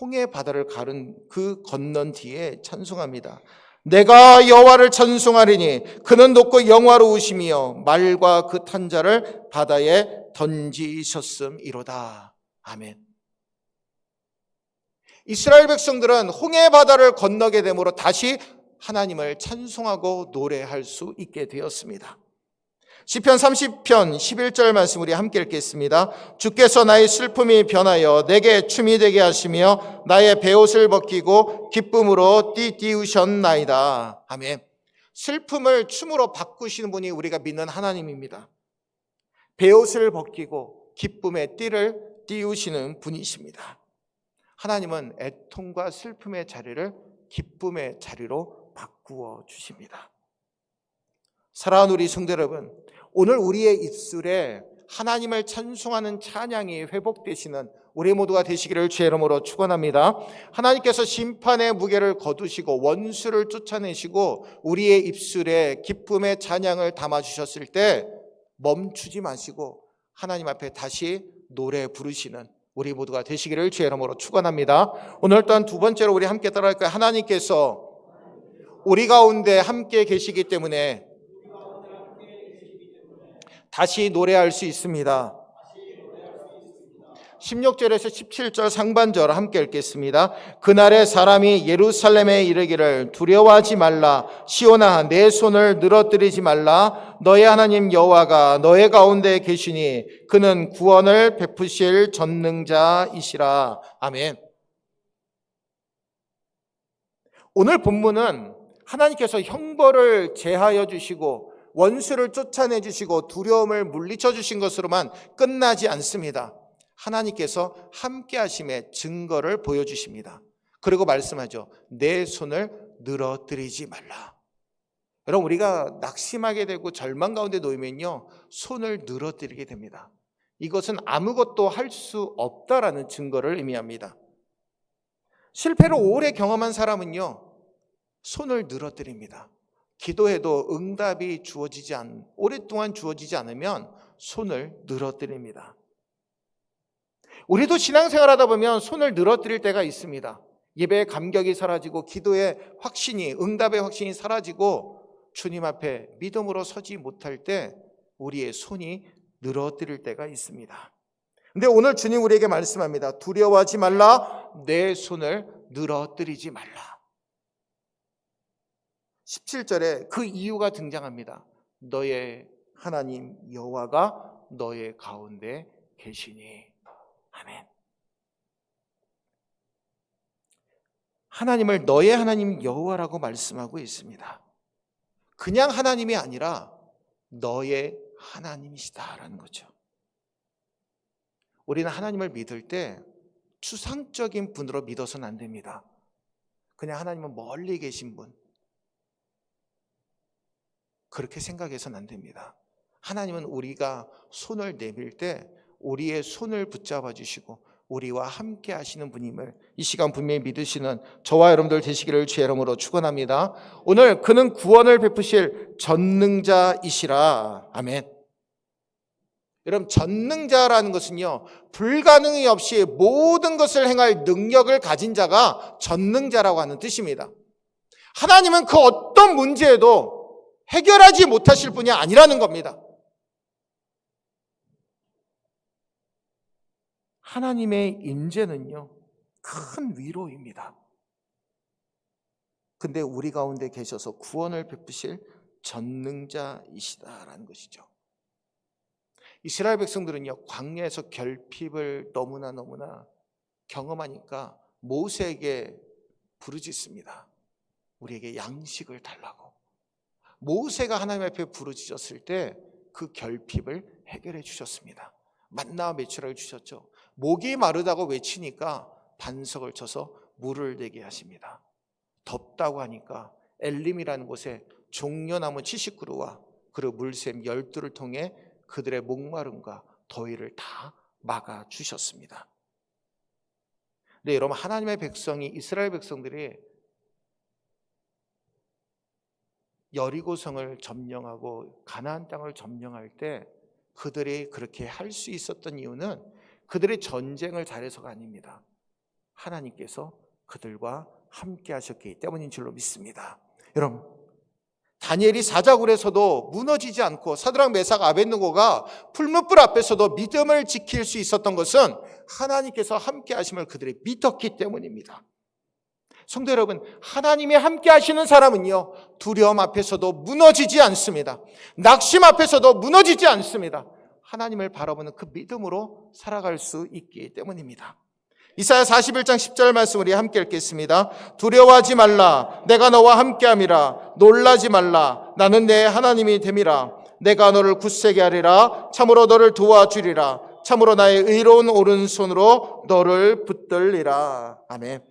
홍해 바다를 가른 그 건넌 뒤에 찬송합니다. 내가 여호와를 찬송하리니 그는 높고 영화로우시며 말과 그 탄 자를 바다에 던지셨음이로다. 아멘. 이스라엘 백성들은 홍해 바다를 건너게 됨으로 다시 하나님을 찬송하고 노래할 수 있게 되었습니다. 시편 30편 11절 말씀 우리 함께 읽겠습니다. 주께서 나의 슬픔이 변하여 내게 춤이 되게 하시며 나의 베옷을 벗기고 기쁨으로 띠띠우셨나이다. 아멘. 슬픔을 춤으로 바꾸시는 분이 우리가 믿는 하나님입니다. 베옷을 벗기고 기쁨의 띠를 띄우시는 분이십니다. 하나님은 애통과 슬픔의 자리를 기쁨의 자리로 바꾸어 주십니다. 사랑하는 우리 성도 여러분, 오늘 우리의 입술에 하나님을 찬송하는 찬양이 회복되시는 우리 모두가 되시기를 주의 이름으로 축원합니다. 하나님께서 심판의 무게를 거두시고 원수를 쫓아내시고 우리의 입술에 기쁨의 찬양을 담아주셨을 때 멈추지 마시고 하나님 앞에 다시 노래 부르시는 우리 모두가 되시기를 주의 이름으로 축원합니다. 오늘 또한 두 번째로 우리 함께 따라할 거예요. 하나님께서 우리 가운데 함께 계시기 때문에 다시 노래할 수 있습니다. 16절에서 17절 상반절 함께 읽겠습니다. 그날에 사람이 예루살렘에 이르기를 두려워하지 말라. 시온아 내 손을 늘어뜨리지 말라. 너의 하나님 여호와가 너의 가운데 계시니 그는 구원을 베푸실 전능자이시라. 아멘. 오늘 본문은 하나님께서 형벌을 제하여 주시고 원수를 쫓아내 주시고 두려움을 물리쳐 주신 것으로만 끝나지 않습니다. 하나님께서 함께 하심의 증거를 보여주십니다. 그리고 말씀하죠. 내 손을 늘어뜨리지 말라. 여러분, 우리가 낙심하게 되고 절망 가운데 놓이면요, 손을 늘어뜨리게 됩니다. 이것은 아무것도 할 수 없다라는 증거를 의미합니다. 실패를 오래 경험한 사람은요, 손을 늘어뜨립니다. 기도해도 응답이 오랫동안 주어지지 않으면 손을 늘어뜨립니다. 우리도 신앙생활 하다 보면 손을 늘어뜨릴 때가 있습니다. 예배의 감격이 사라지고 기도의 확신이, 응답의 확신이 사라지고 주님 앞에 믿음으로 서지 못할 때 우리의 손이 늘어뜨릴 때가 있습니다. 근데 오늘 주님 우리에게 말씀합니다. 두려워하지 말라. 내 손을 늘어뜨리지 말라. 17절에 그 이유가 등장합니다. 너의 하나님 여호와가 너의 가운데 계시니. 아멘. 하나님을 너의 하나님 여호와라고 말씀하고 있습니다. 그냥 하나님이 아니라 너의 하나님이시다라는 거죠. 우리는 하나님을 믿을 때 추상적인 분으로 믿어서는 안 됩니다. 그냥 하나님은 멀리 계신 분, 그렇게 생각해서는 안 됩니다. 하나님은 우리가 손을 내밀 때 우리의 손을 붙잡아 주시고 우리와 함께 하시는 분임을 이 시간 분명히 믿으시는 저와 여러분들 되시기를 주의 이름으로 축원합니다. 오늘 그는 구원을 베푸실 전능자이시라. 아멘. 여러분, 전능자라는 것은요, 불가능이 없이 모든 것을 행할 능력을 가진 자가 전능자라고 하는 뜻입니다. 하나님은 그 어떤 문제에도 해결하지 못하실 분이 아니라는 겁니다. 하나님의 임재는요, 큰 위로입니다. 근데 우리 가운데 계셔서 구원을 베푸실 전능자이시다라는 것이죠. 이스라엘 백성들은요, 광야에서 결핍을 너무나 경험하니까 모세에게 부르짖습니다. 우리에게 양식을 달라고. 모세가 하나님 앞에 부르짖었을 때 그 결핍을 해결해 주셨습니다. 만나와 메추라를 주셨죠. 목이 마르다고 외치니까 반석을 쳐서 물을 내게 하십니다. 덥다고 하니까 엘림이라는 곳에 종려나무 70그루와 그리고 물샘 12를 통해 그들의 목마름과 더위를 다 막아주셨습니다. 네, 여러분, 하나님의 백성이, 이스라엘 백성들이 여리고성을 점령하고 가나안 땅을 점령할 때 그들이 그렇게 할 수 있었던 이유는 그들의 전쟁을 잘해서가 아닙니다. 하나님께서 그들과 함께 하셨기 때문인 줄로 믿습니다. 여러분, 다니엘이 사자굴에서도 무너지지 않고 사드락 메삭 아벳느고가 풀무불 앞에서도 믿음을 지킬 수 있었던 것은 하나님께서 함께 하심을 그들이 믿었기 때문입니다. 성도 여러분, 하나님이 함께 하시는 사람은요, 두려움 앞에서도 무너지지 않습니다. 낙심 앞에서도 무너지지 않습니다. 하나님을 바라보는 그 믿음으로 살아갈 수 있기 때문입니다. 이사야 41장 10절 말씀 우리 함께 읽겠습니다. 두려워하지 말라. 내가 너와 함께함이라. 놀라지 말라. 나는 내 하나님이 됨이라. 내가 너를 굳세게 하리라. 참으로 너를 도와주리라. 참으로 나의 의로운 오른손으로 너를 붙들리라. 아멘.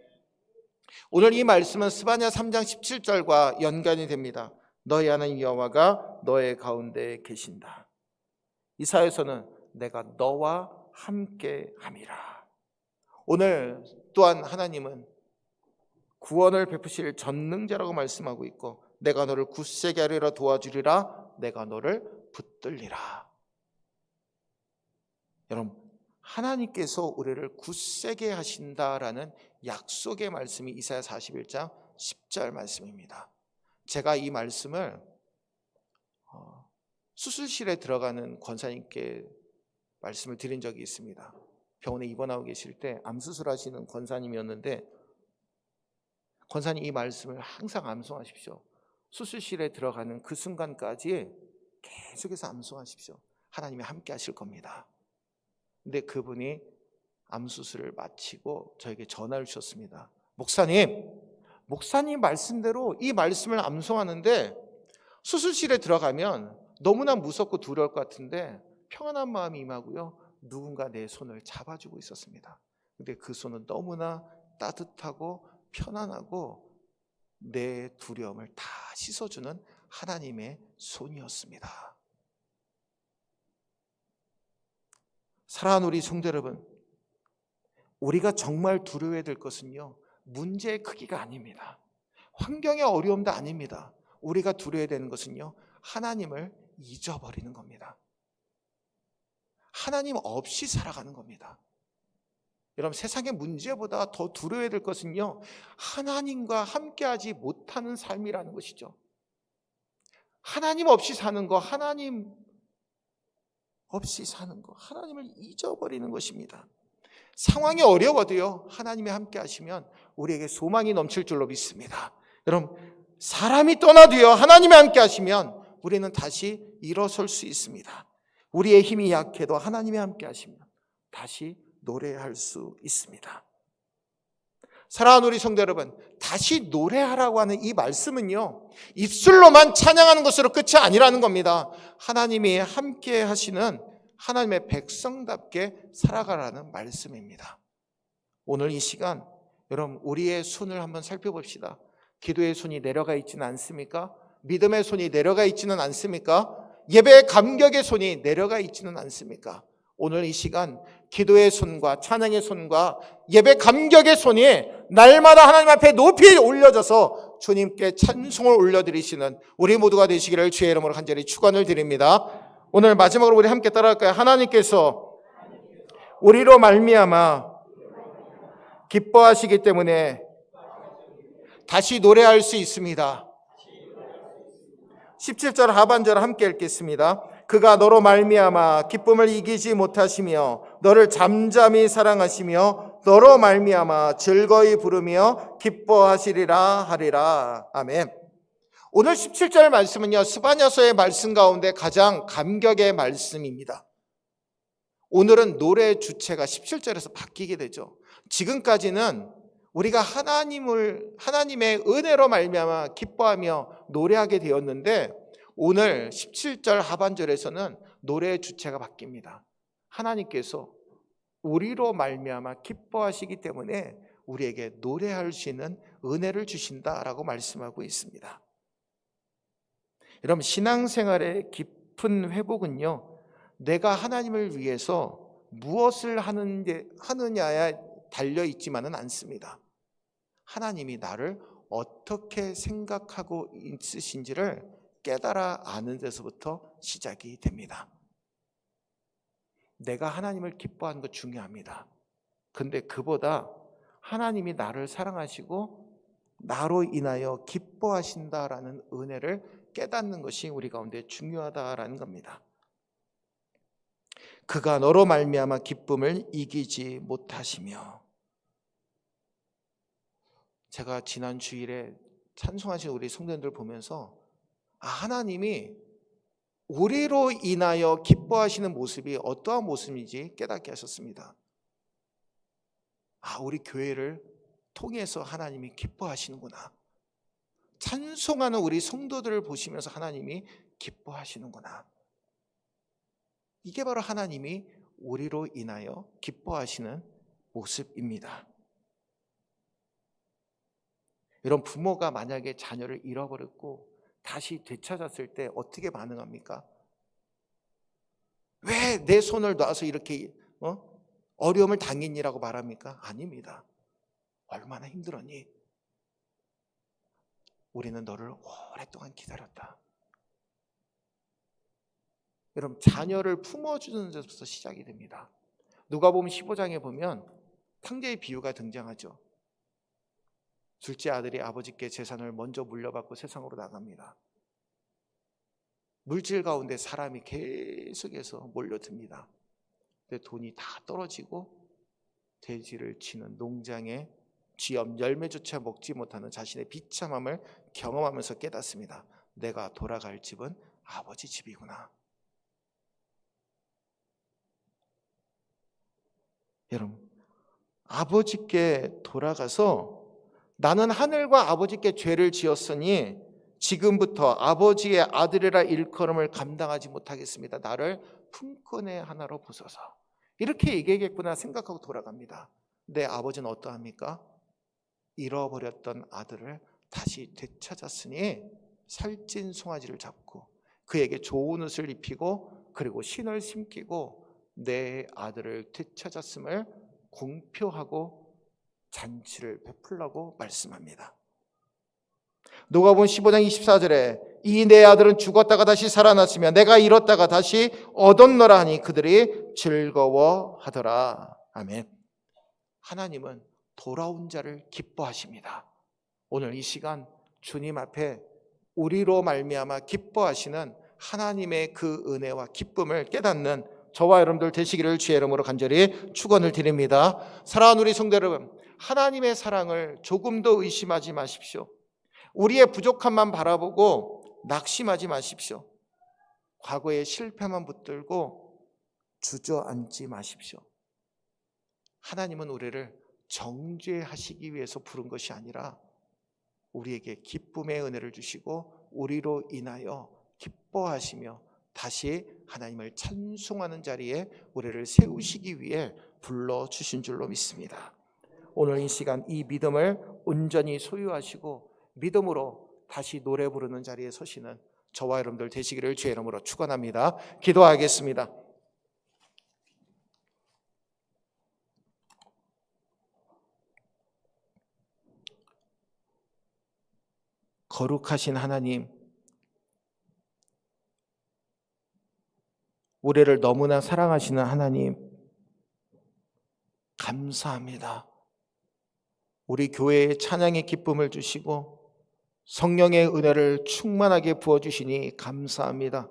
오늘 이 말씀은 스바냐 3장 17절과 연관이 됩니다. 너의 하나님 여호와가 너의 가운데 계신다. 이사야에서는 내가 너와 함께함이라. 오늘 또한 하나님은 구원을 베푸실 전능자라고 말씀하고 있고, 내가 너를 굳세게 하리라, 도와주리라, 내가 너를 붙들리라. 여러분, 하나님께서 우리를 굳세게 하신다라는 약속의 말씀이 이사야 41장 10절 말씀입니다. 제가 이 말씀을 수술실에 들어가는 권사님께 말씀을 드린 적이 있습니다. 병원에 입원하고 계실 때 암수술하시는 권사님이었는데, 권사님 이 말씀을 항상 암송하십시오. 수술실에 들어가는 그 순간까지 계속해서 암송하십시오. 하나님이 함께 하실 겁니다. 근데 그분이 암수술을 마치고 저에게 전화를 주셨습니다. 목사님 말씀대로 이 말씀을 암송하는데 수술실에 들어가면 너무나 무섭고 두려울 것 같은데 평안한 마음이 임하고요, 누군가 내 손을 잡아주고 있었습니다. 근데 그 손은 너무나 따뜻하고 편안하고 내 두려움을 다 씻어주는 하나님의 손이었습니다. 사랑하는 우리 성도 여러분, 우리가 정말 두려워해야 될 것은요, 문제의 크기가 아닙니다. 환경의 어려움도 아닙니다. 우리가 두려워해야 되는 것은요, 하나님을 잊어버리는 겁니다. 하나님 없이 살아가는 겁니다. 여러분, 세상의 문제보다 더 두려워해야 될 것은요, 하나님과 함께하지 못하는 삶이라는 것이죠. 하나님 없이 사는 거, 하나님 없이 사는 거, 하나님을 잊어버리는 것입니다. 상황이 어려워도요, 하나님이 함께 하시면 우리에게 소망이 넘칠 줄로 믿습니다. 여러분, 사람이 떠나도요, 하나님이 함께 하시면 우리는 다시 일어설 수 있습니다. 우리의 힘이 약해도 하나님이 함께 하시면 다시 노래할 수 있습니다. 사랑하는 우리 성도 여러분, 다시 노래하라고 하는 이 말씀은요, 입술로만 찬양하는 것으로 끝이 아니라는 겁니다. 하나님이 함께 하시는 하나님의 백성답게 살아가라는 말씀입니다. 오늘 이 시간 여러분, 우리의 손을 한번 살펴봅시다. 기도의 손이 내려가 있지는 않습니까? 믿음의 손이 내려가 있지는 않습니까? 예배의 감격의 손이 내려가 있지는 않습니까? 오늘 이 시간 기도의 손과 찬양의 손과 예배 감격의 손이 날마다 하나님 앞에 높이 올려져서 주님께 찬송을 올려드리시는 우리 모두가 되시기를 주의 이름으로 간절히 축원을 드립니다. 오늘 마지막으로 우리 함께 따라할까요? 하나님께서 우리로 말미암아 기뻐하시기 때문에 다시 노래할 수 있습니다. 17절 하반절 함께 읽겠습니다. 그가 너로 말미암아 기쁨을 이기지 못하시며 너를 잠잠히 사랑하시며 너로 말미암아 즐거이 부르며 기뻐하시리라 하리라. 아멘. 오늘 17절 말씀은요, 스바냐서의 말씀 가운데 가장 감격의 말씀입니다. 오늘은 노래의 주체가 17절에서 바뀌게 되죠. 지금까지는 우리가 하나님의 은혜로 말미암아 기뻐하며 노래하게 되었는데, 오늘 17절 하반절에서는 노래의 주체가 바뀝니다. 하나님께서 우리로 말미암아 기뻐하시기 때문에 우리에게 노래할 수 있는 은혜를 주신다라고 말씀하고 있습니다. 여러분, 신앙생활의 깊은 회복은요, 내가 하나님을 위해서 무엇을 하느냐에 달려있지만은 않습니다. 하나님이 나를 어떻게 생각하고 있으신지를 깨달아 아는 데서부터 시작이 됩니다. 내가 하나님을 기뻐하는 거 중요합니다. 근데 그보다 하나님이 나를 사랑하시고 나로 인하여 기뻐하신다라는 은혜를 깨닫는 것이 우리 가운데 중요하다라는 겁니다. 그가 너로 말미암아 기쁨을 이기지 못하시며, 제가 지난 주일에 찬송하신 우리 성도님들 보면서 하나님이 우리로 인하여 기뻐하시는 모습이 어떠한 모습인지 깨닫게 하셨습니다. 우리 교회를 통해서 하나님이 기뻐하시는구나. 찬송하는 우리 성도들을 보시면서 하나님이 기뻐하시는구나. 이게 바로 하나님이 우리로 인하여 기뻐하시는 모습입니다. 이런 부모가 만약에 자녀를 잃어버렸고 다시 되찾았을 때 어떻게 반응합니까? 왜 내 손을 놔서 이렇게 어려움을 당했니라고 말합니까? 아닙니다. 얼마나 힘들었니? 우리는 너를 오랫동안 기다렸다. 여러분, 자녀를 품어주는 데서부터 시작이 됩니다. 누가복음 15장에 보면 탕자의 비유가 등장하죠. 둘째 아들이 아버지께 재산을 먼저 물려받고 세상으로 나갑니다. 물질 가운데 사람이 계속해서 몰려듭니다. 근데 돈이 다 떨어지고 돼지를 치는 농장에 쥐엄 열매조차 먹지 못하는 자신의 비참함을 경험하면서 깨닫습니다. 내가 돌아갈 집은 아버지 집이구나. 여러분, 아버지께 돌아가서 나는 하늘과 아버지께 죄를 지었으니 지금부터 아버지의 아들이라 일컬음을 감당하지 못하겠습니다. 나를 품꾼의 하나로 보소서. 이렇게 얘기하겠구나 생각하고 돌아갑니다. 내 아버지는 어떠합니까? 잃어버렸던 아들을 다시 되찾았으니 살찐 송아지를 잡고 그에게 좋은 옷을 입히고 그리고 신을 심기고 내 아들을 되찾았음을 공표하고 잔치를 베풀라고 말씀합니다. 누가복음 15장 24절에 이 내 아들은 죽었다가 다시 살아났으며 내가 잃었다가 다시 얻었노라 하니 그들이 즐거워하더라. 아멘. 하나님은 돌아온 자를 기뻐하십니다. 오늘 이 시간 주님 앞에 우리로 말미암아 기뻐하시는 하나님의 그 은혜와 기쁨을 깨닫는 저와 여러분들 되시기를 주의 이름으로 간절히 축원을 드립니다. 사랑하는 우리 성도 여러분, 하나님의 사랑을 조금도 의심하지 마십시오. 우리의 부족함만 바라보고 낙심하지 마십시오. 과거의 실패만 붙들고 주저앉지 마십시오. 하나님은 우리를 정죄하시기 위해서 부른 것이 아니라 우리에게 기쁨의 은혜를 주시고 우리로 인하여 기뻐하시며 다시 하나님을 찬송하는 자리에 우리를 세우시기 위해 불러주신 줄로 믿습니다. 오늘 이 시간 이 믿음을 온전히 소유하시고 믿음으로 다시 노래 부르는 자리에 서시는 저와 여러분들 되시기를 주의 이름으로 축원합니다. 기도하겠습니다. 거룩하신 하나님, 우리를 너무나 사랑하시는 하나님, 감사합니다. 우리 교회에 찬양의 기쁨을 주시고 성령의 은혜를 충만하게 부어주시니 감사합니다.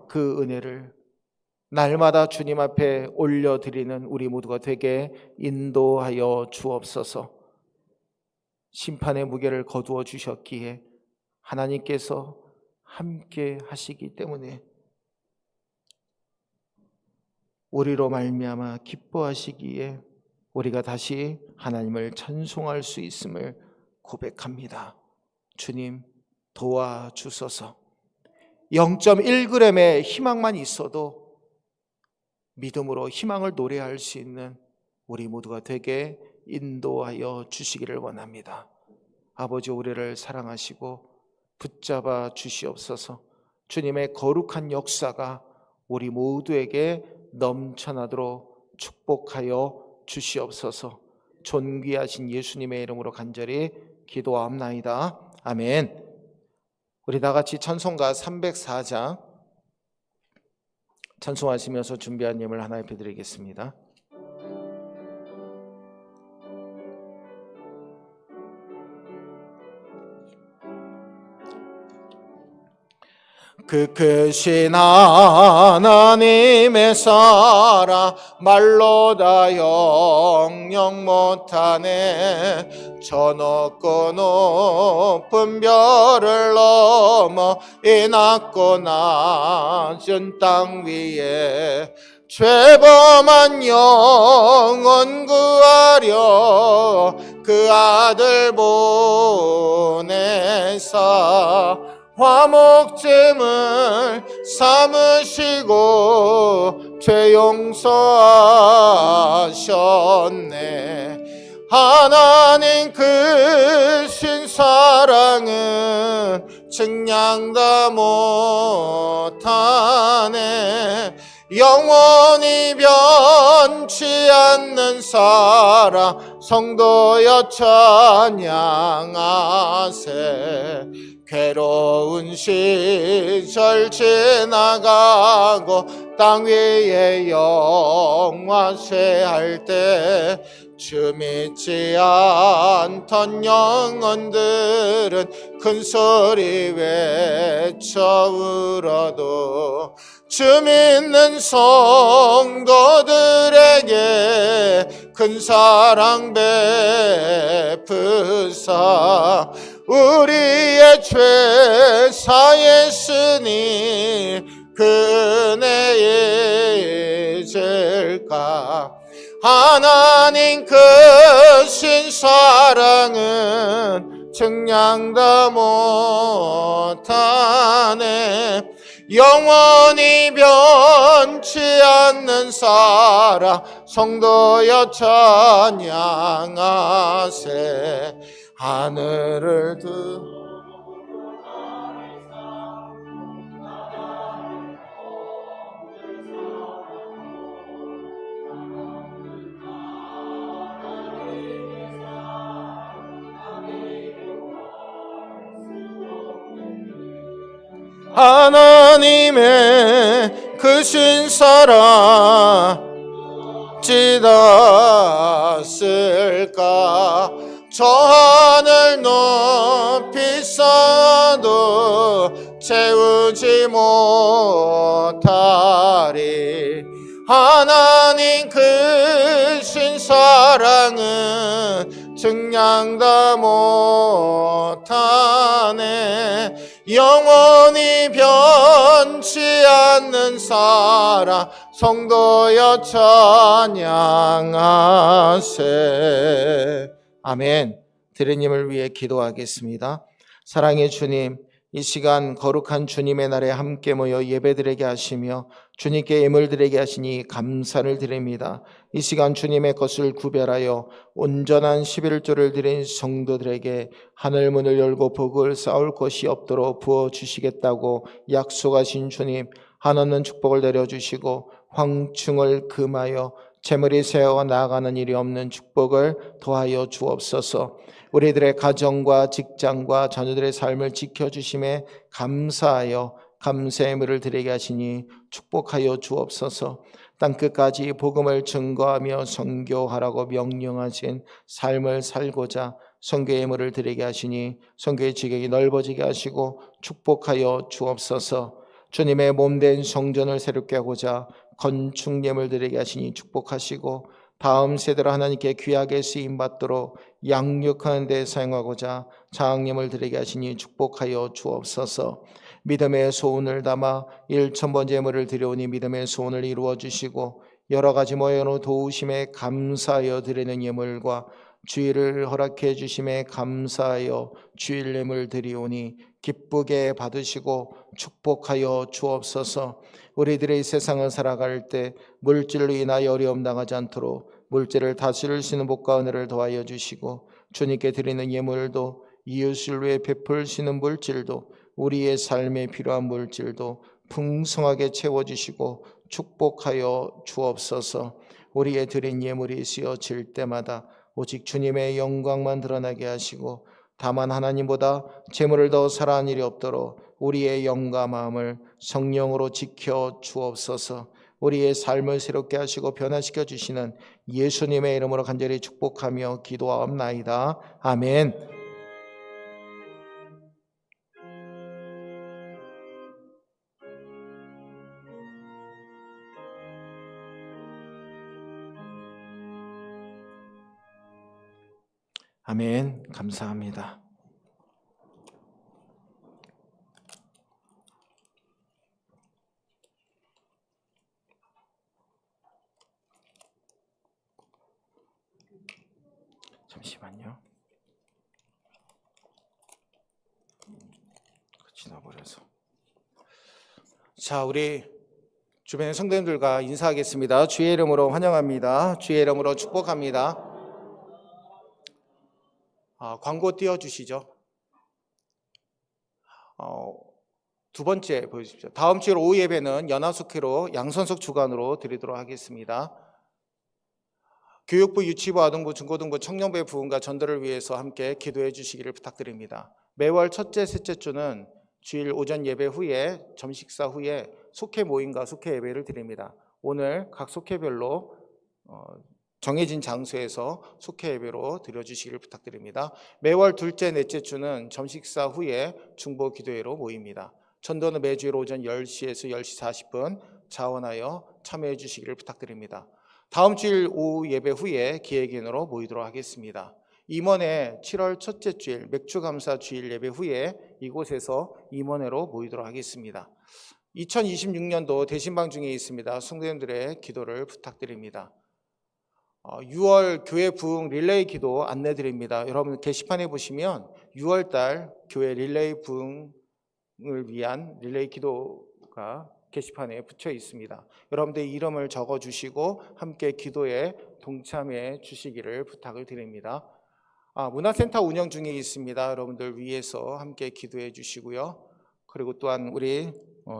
그 은혜를 날마다 주님 앞에 올려드리는 우리 모두가 되게 인도하여 주옵소서. 심판의 무게를 거두어 주셨기에 하나님께서 함께 하시기 때문에 우리로 말미암아 기뻐하시기에 우리가 다시 하나님을 찬송할 수 있음을 고백합니다. 주님 도와주소서. 0.1g의 희망만 있어도 믿음으로 희망을 노래할 수 있는 우리 모두가 되게 인도하여 주시기를 원합니다. 아버지, 우리를 사랑하시고 붙잡아 주시옵소서. 주님의 거룩한 역사가 우리 모두에게 넘쳐나도록 축복하여 주시옵소서. 존귀하신 예수님의 이름으로 간절히 기도하옵나이다. 아멘. 우리 다 같이 찬송가 304장 찬송하시면서 준비한 예물 하나 입혀드리겠습니다. 그 크신 하나님의 사랑 말로 다 영영 못하네. 저 높고 높은 별을 넘어 이 낮고 낮은 땅 위에 죄범한 영혼 구하려 그 아들 보내사 화목제물 삼으시고 죄 용서하셨네. 하나님 크신 사랑은 측량 다 못하네. 영원히 변치 않는 사랑 성도여 찬양하세. 괴로운 시절 지나가고 땅 위에 영화쇠할 때 주 믿지 않던 영혼들은 큰소리 외쳐 울어도 주 믿는 성도들에게 큰 사랑 베푸사 우리의 죄 사했으니 그 은혜 잊을까. 하나님 크신 사랑은 측량 다 못하네. 영원히 변치 않는 사랑 성도여 찬양하세. 하늘을 하나님의 크신 사랑 어찌다쓸까. 저 하늘 높이 쌓아도 채우지 못하리. 하나님 크신 사랑은 측량 다 못하네. 영원히 변치 않는 사랑 성도여 찬양하세. 아멘. 대리님을 위해 기도하겠습니다. 사랑의 주님, 이 시간 거룩한 주님의 날에 함께 모여 예배드리게 하시며 주님께 예물 드리게 하시니 감사를 드립니다. 이 시간 주님의 것을 구별하여 온전한 11조를 드린 성도들에게 하늘 문을 열고 복을 쌓을 것이 없도록 부어주시겠다고 약속하신 주님, 한없는 축복을 내려주시고 황충을 금하여 재물이 새어 나아가는 일이 없는 축복을 더하여 주옵소서. 우리들의 가정과 직장과 자녀들의 삶을 지켜주심에 감사하여 감사의 예물을 드리게 하시니 축복하여 주옵소서. 땅끝까지 복음을 증거하며 선교하라고 명령하신 삶을 살고자 선교의 예물을 드리게 하시니 선교의 지경이 넓어지게 하시고 축복하여 주옵소서. 주님의 몸된 성전을 새롭게 하고자 건축 예물 드리게 하시니 축복하시고 다음 세대로 하나님께 귀하게 쓰임받도록 양육하는 데 사용하고자 장예물 드리게 하시니 축복하여 주옵소서. 믿음의 소원을 담아 1000번째 예물을 드려오니 믿음의 소원을 이루어 주시고 여러 가지 모양으로 도우심에 감사하여 드리는 예물과 주일을 허락해 주심에 감사하여 주일 예물 드리오니 기쁘게 받으시고 축복하여 주옵소서. 우리들의 세상을 살아갈 때 물질로 인하여 어려움 당하지 않도록 물질을 다스릴 수 있는 복과 은혜를 더하여 주시고 주님께 드리는 예물도 이웃을 위해 베풀시는 물질도 우리의 삶에 필요한 물질도 풍성하게 채워주시고 축복하여 주옵소서. 우리의 드린 예물이 쓰여질 때마다 오직 주님의 영광만 드러나게 하시고 다만 하나님보다 재물을 더 사랑하는 일이 없도록 우리의 영과 마음을 성령으로 지켜 주옵소서. 우리의 삶을 새롭게 하시고 변화시켜 주시는 예수님의 이름으로 간절히 축복하며 기도하옵나이다. 아멘. 아멘. 감사합니다. 잠시만요. 지나버려서. 자, 우리 주변의 성도님들과 인사하겠습니다. 주의 이름으로 환영합니다. 주의 이름으로 축복합니다. 광고 띄워주시죠. 두 번째 보여주십시오. 다음 주일 오후 예배는 연합숙회로 양선석 주관으로 드리도록 하겠습니다. 교육부, 유치부, 아동부, 중고등부, 청년부의 부흥과 전도를 위해서 함께 기도해 주시기를 부탁드립니다. 매월 첫째, 셋째 주는 주일 오전 예배 후에 점식사 후에 속회 모임과 속회 예배를 드립니다. 오늘 각 속회별로 정해진 장소에서 속회 예배로 드려주시기를 부탁드립니다. 매월 둘째, 넷째 주는 점식사 후에 중보 기도회로 모입니다. 전도는 매주일 오전 10시에서 10시 40분 자원하여 참여해 주시기를 부탁드립니다. 다음 주일 오후 예배 후에 기획인으로 모이도록 하겠습니다. 임원회 7월 첫째 주일 맥주감사 주일 예배 후에 이곳에서 임원회로 모이도록 하겠습니다. 2026년도 대신방 중에 있습니다. 성도님들의 기도를 부탁드립니다. 6월 교회 부흥 릴레이 기도 안내드립니다. 여러분 게시판에 보시면 6월달 교회 릴레이 부흥을 위한 릴레이 기도가 게시판에 붙여 있습니다. 여러분들 이름을 적어주시고 함께 기도에 동참해 주시기를 부탁을 드립니다. 문화센터 운영 중에 있습니다. 여러분들 위해서 함께 기도해 주시고요. 그리고 또한 우리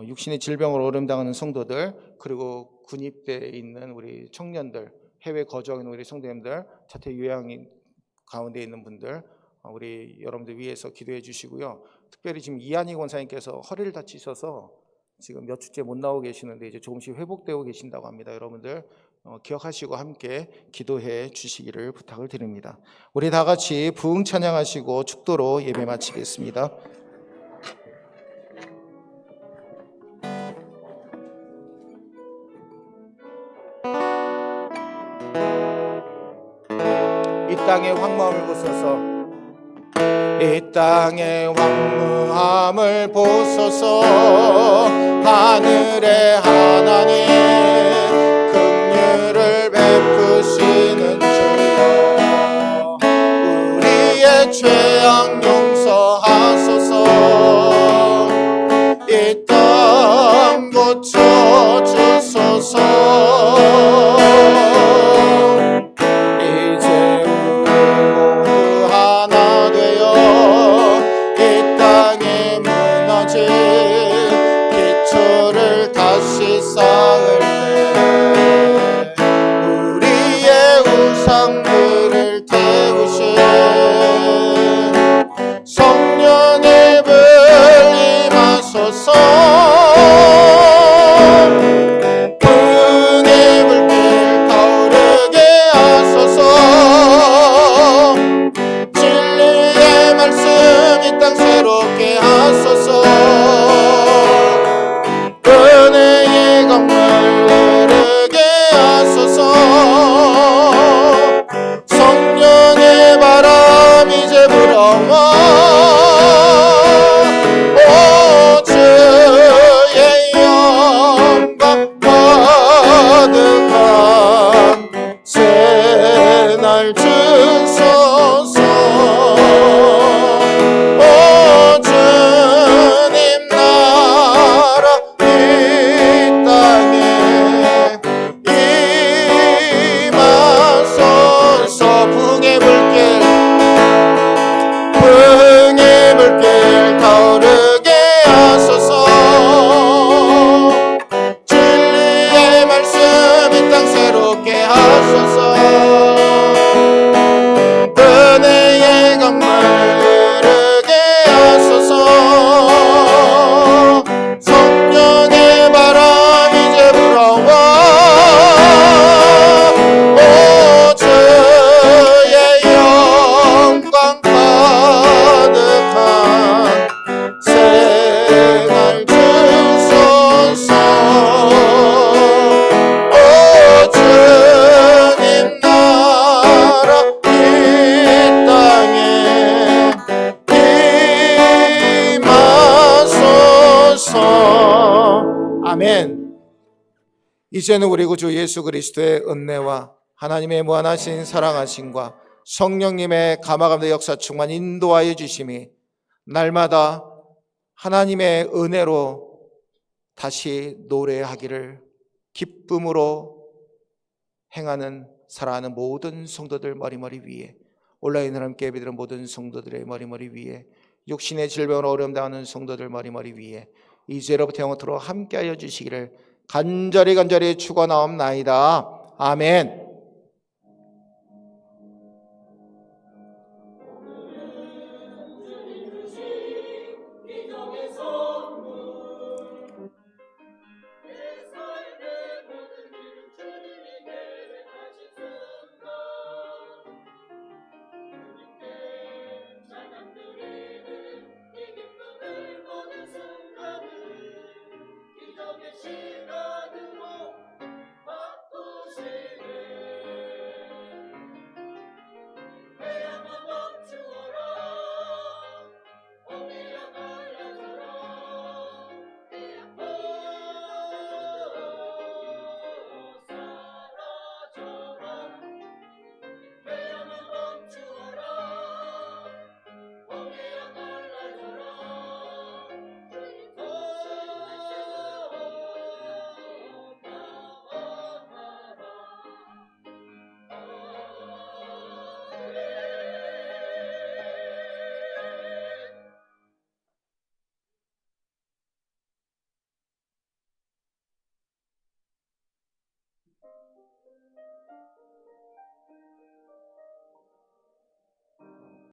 육신의 질병으로 어려움당하는 성도들, 그리고 군입대에 있는 우리 청년들, 해외 거주하는 우리 성도님들, 자퇴 요양인 가운데 있는 분들, 우리 여러분들 위해서 기도해 주시고요. 특별히 지금 이한희 권사님께서 허리를 다치셔서 지금 몇 주째 못 나오고 계시는데 이제 조금씩 회복되고 계신다고 합니다. 여러분들 기억하시고 함께 기도해 주시기를 부탁을 드립니다. 우리 다 같이 부흥 찬양하시고 축도로 예배 마치겠습니다. 이 땅의 황무함을 보소서. 이 땅의 황무함을 보소서. 하늘의 하나님 긍휼을 베푸시는 주여, 우리의 죄악 용서하소서. 이 땅 고쳐주소서. 이제 우리 모두 하나 되어 이 땅에 무너진 기초를 다시 쌓을 때 우리의 우상들을 태우신 성령의 불 임하소서. 은혜의 불길 타오르게 하소서. 진리의 말씀 이 땅 새롭게 하소서. 은혜의 강물 흐르게 하소서. 성령의 바람 이제 불어와. 오 주 아멘. 이제는 우리 구주 예수 그리스도의 은혜와 하나님의 무한하신 사랑하심과 성령님의 감화감도 역사 충만 인도하여 주심이 날마다 하나님의 은혜로 다시 노래하기를 기쁨으로 행하는 살아가는 모든 성도들 머리머리 위에, 온라인 하나님께 예배드리는 모든 성도들의 머리머리 위에, 육신의 질병으로 어려움 당하는 성도들 머리머리 위에 이제로부터 영원토록 함께하여 주시기를 간절히 축원하옵나이다. 아멘.